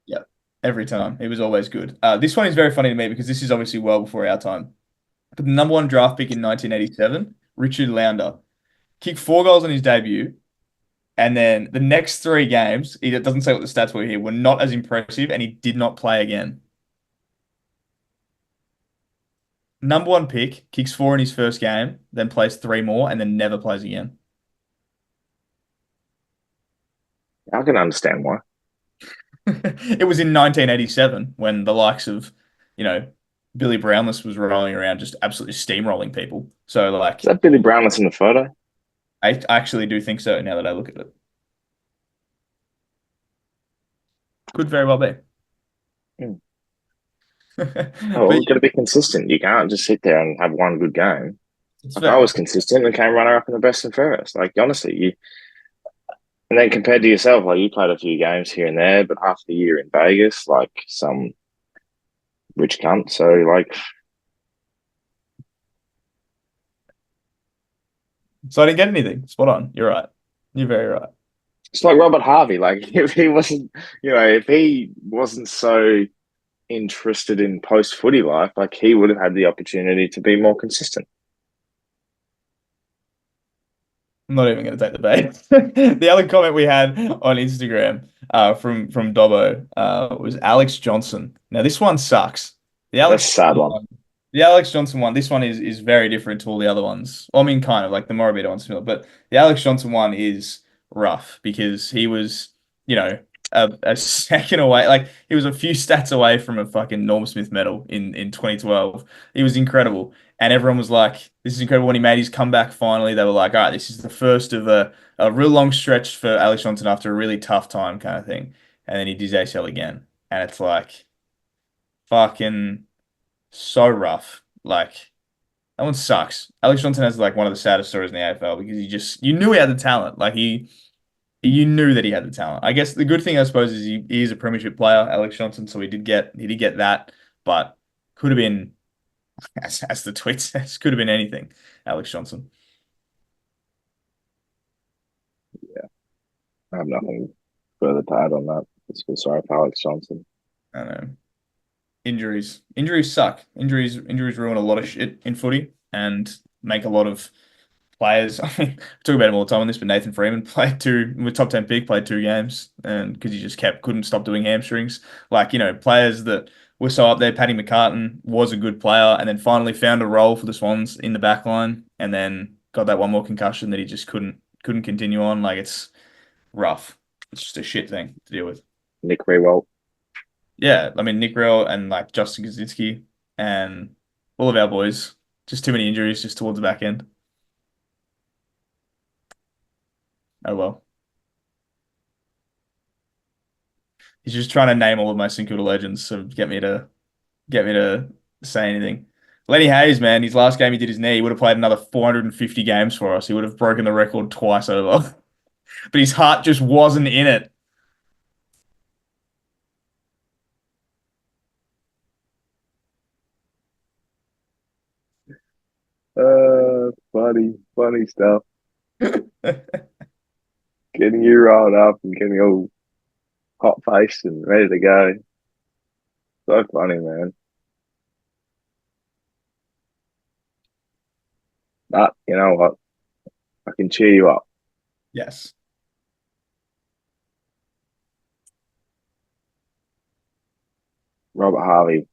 Speaker 2: Yeah, every time. It was always good. This one is very funny to me because this is obviously well before our time. But the number 1 draft pick in 1987, Richard Lounder, kicked 4 goals on his debut. And then the next 3 games, it doesn't say what the stats were here, were not as impressive and he did not play again. Number 1 pick, kicks 4 in his first game, then plays 3 more and then never plays again.
Speaker 1: I can understand why.
Speaker 2: It was in 1987 when the likes of, you know, Billy Brownless was rolling around just absolutely steamrolling people. So
Speaker 1: Is
Speaker 2: like,
Speaker 1: that Billy Brownless in the photo?
Speaker 2: I actually do think so now that I look at it. Could very well be.
Speaker 1: Hmm. Oh, well,
Speaker 2: But
Speaker 1: we've got to be consistent. You can't just sit there and have one good game.
Speaker 2: it's
Speaker 1: Like I
Speaker 2: fair.
Speaker 1: was consistent and came runner up in the best and fairest. Like honestly, you and then compared to yourself, like you played a few games here and there, but half the year in Vegas, like some rich cunt. So like
Speaker 2: So I didn't get anything. Spot on. You're right. You're very right.
Speaker 1: it's like Robert Harvey. Like if he wasn't, if he wasn't so interested in post footy life, like he would have had the opportunity to be more consistent.
Speaker 2: I'm not even going to take the bait. The other comment we had on Instagram from Dobbo was Alex Johnson. Now this one sucks. The
Speaker 1: That's
Speaker 2: Alex
Speaker 1: a sad one.
Speaker 2: one, the Alex Johnson one. This one is very different to all the other ones. Well, I mean, kind of like the Morabito one's similar, but the Alex Johnson one is rough because he was, a second away. Like he was a few stats away from a fucking Norm Smith medal in 2012. He was incredible. And everyone was like, this is incredible. When he made his comeback finally, they were like, all right, this is the first of a real long stretch for Alex Johnson after a really tough time kind of thing. And then he did ACL again. And it's like fucking so rough. Like that one sucks. Alex Johnson has like one of the saddest stories in the AFL because you knew he had the talent. Like you knew that he had the talent. I guess the good thing, I suppose, is he is a premiership player, Alex Johnson, so he did get that, but could have been, as the tweet says, could have been anything, Alex Johnson.
Speaker 1: I have nothing further to add on that. Just feel sorry for Alex Johnson.
Speaker 2: I don't know. Injuries suck. Injuries ruin a lot of shit in footy and make a lot of players. I mean, we talk about him all the time on this, but Nathan Freeman played with top 10 pick, played 2 games, and because he just couldn't stop doing hamstrings. Like, players that were so up there. Paddy McCartan was a good player, and then finally found a role for the Swans in the back line, and then got that one more concussion that he just couldn't continue on. Like it's rough. It's just a shit thing to deal with.
Speaker 1: Nick Rewalt.
Speaker 2: Yeah, I mean Nick Rell and like Justin Kaczynski and all of our boys. Just too many injuries just towards the back end. Oh well. He's just trying to name all of my St Kilda legends to get me to say anything. Lenny Hayes, man, his last game he did his knee. He would have played another 450 games for us. He would have broken the record twice over. But his heart just wasn't in it.
Speaker 1: Funny stuff. Getting you riled up and getting all hot faced and ready to go. So funny, man. But you know what? I can cheer you up.
Speaker 2: Yes.
Speaker 1: Robert Harvey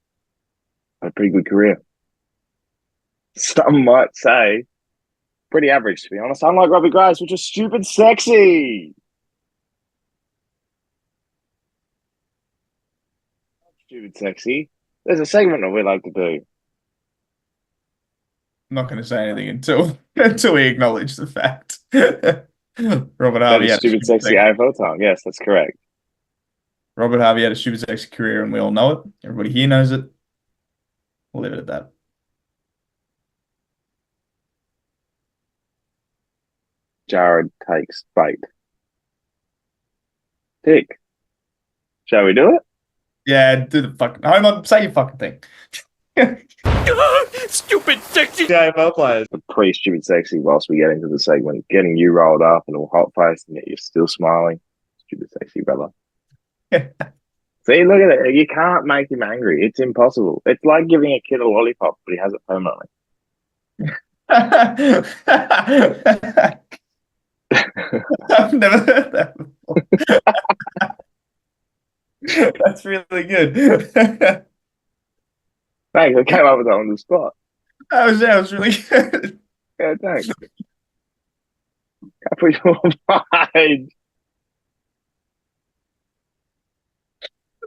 Speaker 1: had a pretty good career. Some might say pretty average, to be honest. Unlike Robbie Grace, which is stupid sexy. Stupid sexy. There's a segment that we like to do.
Speaker 2: I'm not going to say anything until we acknowledge the fact. Robert
Speaker 1: That
Speaker 2: Harvey
Speaker 1: is
Speaker 2: had a
Speaker 1: stupid sexy AFL time. Yes, that's correct.
Speaker 2: Robert Harvey had a stupid sexy career, and we all know it. Everybody here knows it. We'll leave it at that.
Speaker 1: Jared takes bait. Tick. Shall we do it?
Speaker 2: Yeah, do the fucking Homer. Say your fucking thing.
Speaker 3: Stupid sexy.
Speaker 2: AFL players.
Speaker 1: The pre-stupid sexy whilst we get into the segment. Getting you rolled up and all hot faced and yet you're still smiling. Stupid sexy, brother. See, look at it. You can't make him angry. It's impossible. It's like giving a kid a lollipop, but he has it permanently.
Speaker 2: I've never heard that before. That's really good.
Speaker 1: Thanks. I came up with that on the spot.
Speaker 2: That was really good.
Speaker 1: Yeah, thanks. I put you on mind.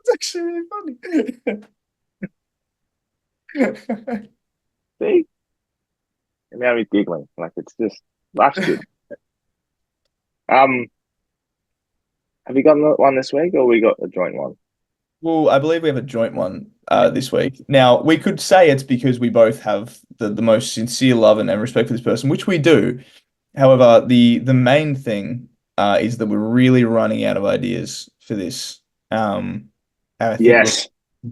Speaker 2: It's actually really funny.
Speaker 1: See, and now he's giggling. Like it's just life's good. Um, have you got one this week, or we got a joint one?
Speaker 2: Well, I believe we have a joint one this week. Now, we could say it's because we both have the most sincere love and respect for this person, which we do. However, the main thing is that we're really running out of ideas for this. And I think we've
Speaker 1: Yes,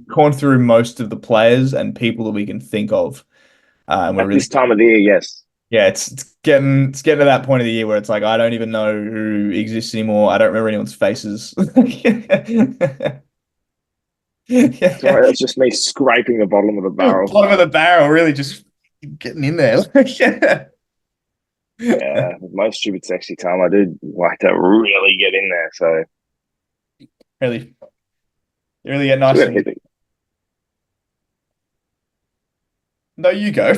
Speaker 2: gone through most of the players and people that we can think of, and we're
Speaker 1: at
Speaker 2: really
Speaker 1: this time of the year, yes.
Speaker 2: yeah, it's getting to that point of the year where it's like I don't even know who exists anymore. I don't remember anyone's faces.
Speaker 1: Sorry,
Speaker 2: Yeah.
Speaker 1: that's just me scraping the bottom of the barrel.
Speaker 2: Bottom of the barrel, really just getting in there. Yeah.
Speaker 1: Yeah, most stupid sexy time. I do like to really get in there. So
Speaker 2: Really, really get
Speaker 1: still
Speaker 2: nice
Speaker 1: gotta hit
Speaker 2: and
Speaker 1: the
Speaker 2: no, you go.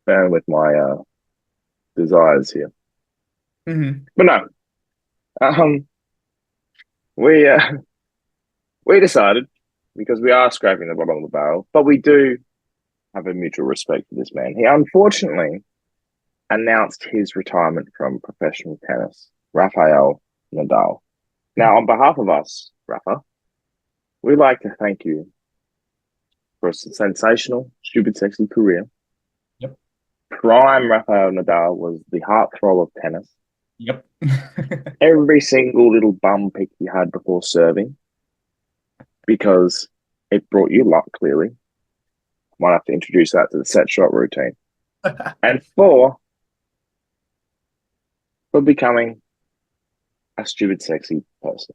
Speaker 1: fan with my desires here.
Speaker 2: Mhm.
Speaker 1: But no, um, we we decided because we are scraping the bottom of the barrel, but we do have a mutual respect for this man. He unfortunately announced his retirement from professional tennis, Rafael Nadal. Now, on behalf of us, Rafa, we'd like to thank you for a sensational, stupid, sexy career.
Speaker 2: Yep.
Speaker 1: Prime Rafael Nadal was the heartthrob of tennis.
Speaker 2: Yep.
Speaker 1: Every single little bum pick you had before serving, because it brought you luck, clearly. Might have to introduce that to the set shot routine. And four, for becoming a stupid, sexy person.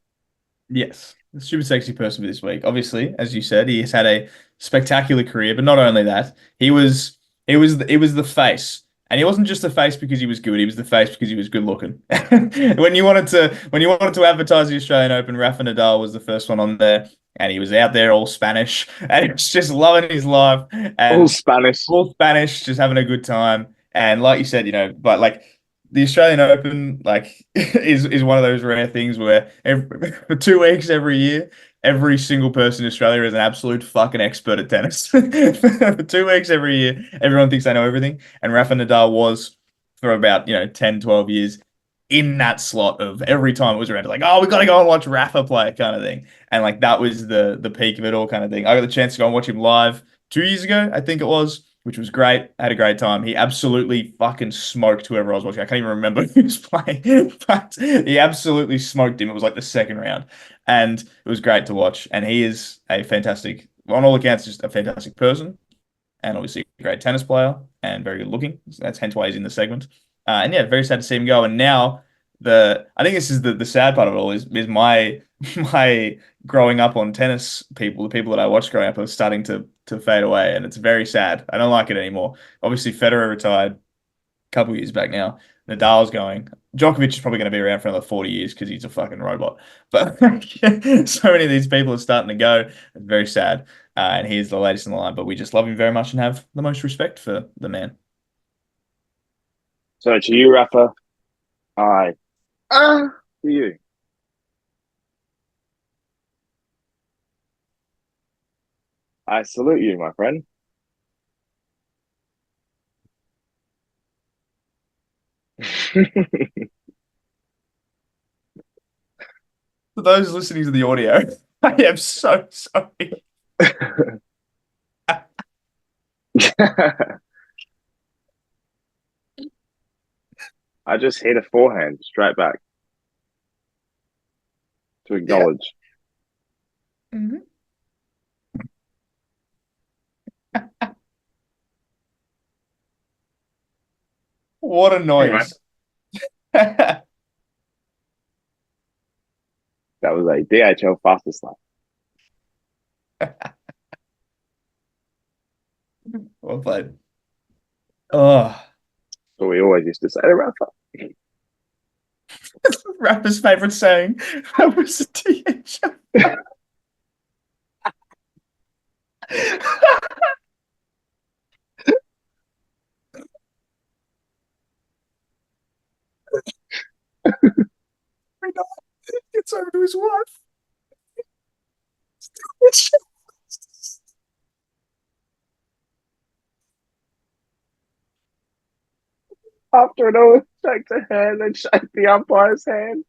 Speaker 2: Yes, the stupid sexy person for this week. Obviously, as you said, he has had a spectacular career, but not only that, he was the face. And he wasn't just the face because he was good, he was the face because he was good looking. When you wanted to advertise the Australian Open, Rafa Nadal was the first one on there, and he was out there all Spanish, and he was just loving his life
Speaker 1: All
Speaker 2: and
Speaker 1: Spanish.
Speaker 2: all Spanish, just having a good time. And like you said, but like the Australian Open, like, is one of those rare things where for 2 weeks every year, every single person in Australia is an absolute fucking expert at tennis. For 2 weeks every year, everyone thinks they know everything. And Rafa Nadal was for about, 10, 12 years in that slot of every time it was around, like, oh, we got to go and watch Rafa play kind of thing. And like that was the peak of it all kind of thing. I got the chance to go and watch him live 2 years ago, I think it was, which was great. I had a great time. He absolutely fucking smoked whoever I was watching. I can't even remember who was playing, but he absolutely smoked him. It was like the second round, and it was great to watch. And he is a fantastic, on all accounts, just a fantastic person, and obviously a great tennis player and very good looking. So that's hence why he's in the segment. And yeah, very sad to see him go. And now I think this is the sad part of it all is my my growing up on tennis people, the people that I watched growing up are starting to fade away, and it's very sad. I don't like it anymore. Obviously, Federer retired a couple of years back now. Nadal's going. Djokovic is probably going to be around for another 40 years because he's a fucking robot. But so many of these people are starting to go. It's very sad. And he's the latest in the line, but we just love him very much and have the most respect for the man.
Speaker 1: So to you, Rafa, I to you. I salute you, my friend.
Speaker 2: For those listening to the audio, I am so sorry.
Speaker 1: I just hit a forehand straight back to
Speaker 2: Yeah.
Speaker 1: acknowledge.
Speaker 2: Mhm. What a
Speaker 1: Anyway,
Speaker 2: noise. Well
Speaker 1: that was a DHL fastest lap.
Speaker 2: played. Oh,
Speaker 1: So we always used to say to Rafa.
Speaker 2: rapper's favorite saying. That was a THM. his wife.
Speaker 1: After it all, shakes her hand and shakes the umpire's hand.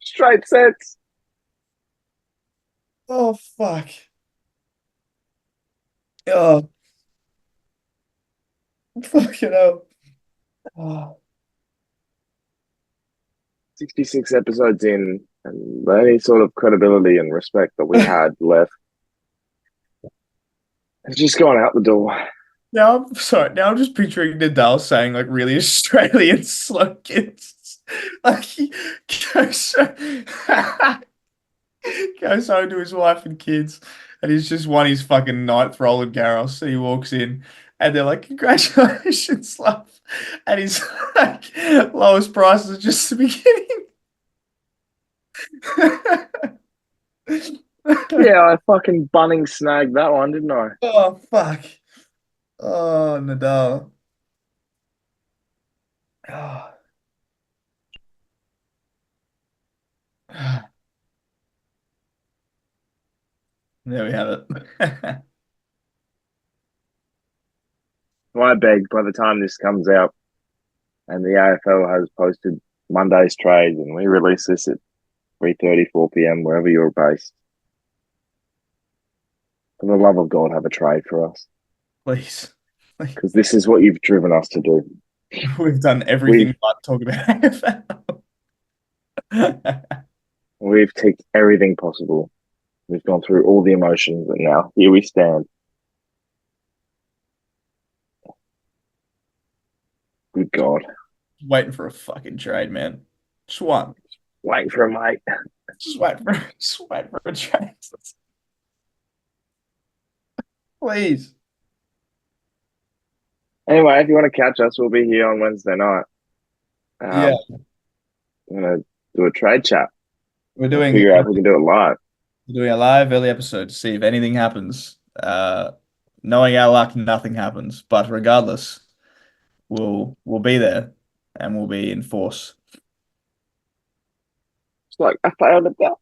Speaker 1: Straight sets.
Speaker 2: Oh, fuck. Oh, fucking hell. Oh.
Speaker 1: 66 episodes in, and the only sort of credibility and respect that we had left has just gone out the door.
Speaker 2: Now I'm sorry. Now I'm just picturing Nadal saying like really Australian slogans. Like he goes, goes home to his wife and kids, and he's just won his fucking ninth Roland Garros. And he walks in, and they're like, "Congratulations, love!" And he's like, "Lowest price is just the beginning."
Speaker 1: Yeah, I fucking bunning snagged that one, didn't I?
Speaker 2: Oh fuck! Oh Nadal. Oh. There we have it.
Speaker 1: Well, I beg by the time this comes out and the AFL has posted Monday's trades and we release this at 3:30, 4 p.m., wherever you're based, for the love of God, have a trade for us.
Speaker 2: Please.
Speaker 1: Because this is what you've driven us to do.
Speaker 2: We've done everything but talk about AFL.
Speaker 1: We've ticked everything possible. We've gone through all the emotions, and now here we stand. Good God.
Speaker 2: Waiting for a fucking trade, man. Just one.
Speaker 1: Waiting for a mate.
Speaker 2: Just wait for a trade. Please.
Speaker 1: Anyway, if you want to catch us, we'll be here on Wednesday night.
Speaker 2: Yeah.
Speaker 1: I'm going to do a trade chat.
Speaker 2: We're doing
Speaker 1: Figure out if we can do it live.
Speaker 2: We're doing a live early episode to see if anything happens. Knowing our luck, nothing happens. But regardless, we'll be there and we'll be in force.
Speaker 1: It's like, I failed at that.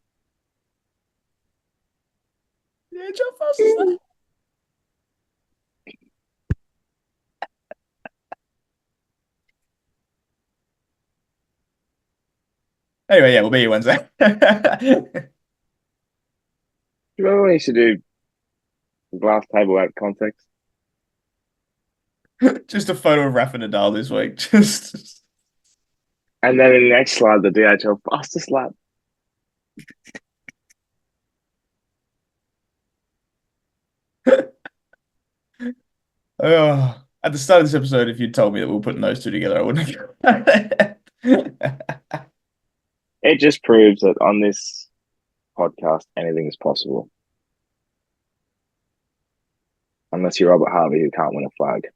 Speaker 2: Yeah, jump fast as that. Anyway, yeah, we'll be here Wednesday.
Speaker 1: Do you remember when we used to do glass table out of context?
Speaker 2: Just a photo of Rafa Nadal this week. Just
Speaker 1: And then in the next slide, the DHL fastest lap.
Speaker 2: At the start of this episode, if you'd told me that we were putting those two together, I wouldn't have.
Speaker 1: It just proves that on this podcast, anything is possible. Unless you're Robert Harvey, who can't win a flag.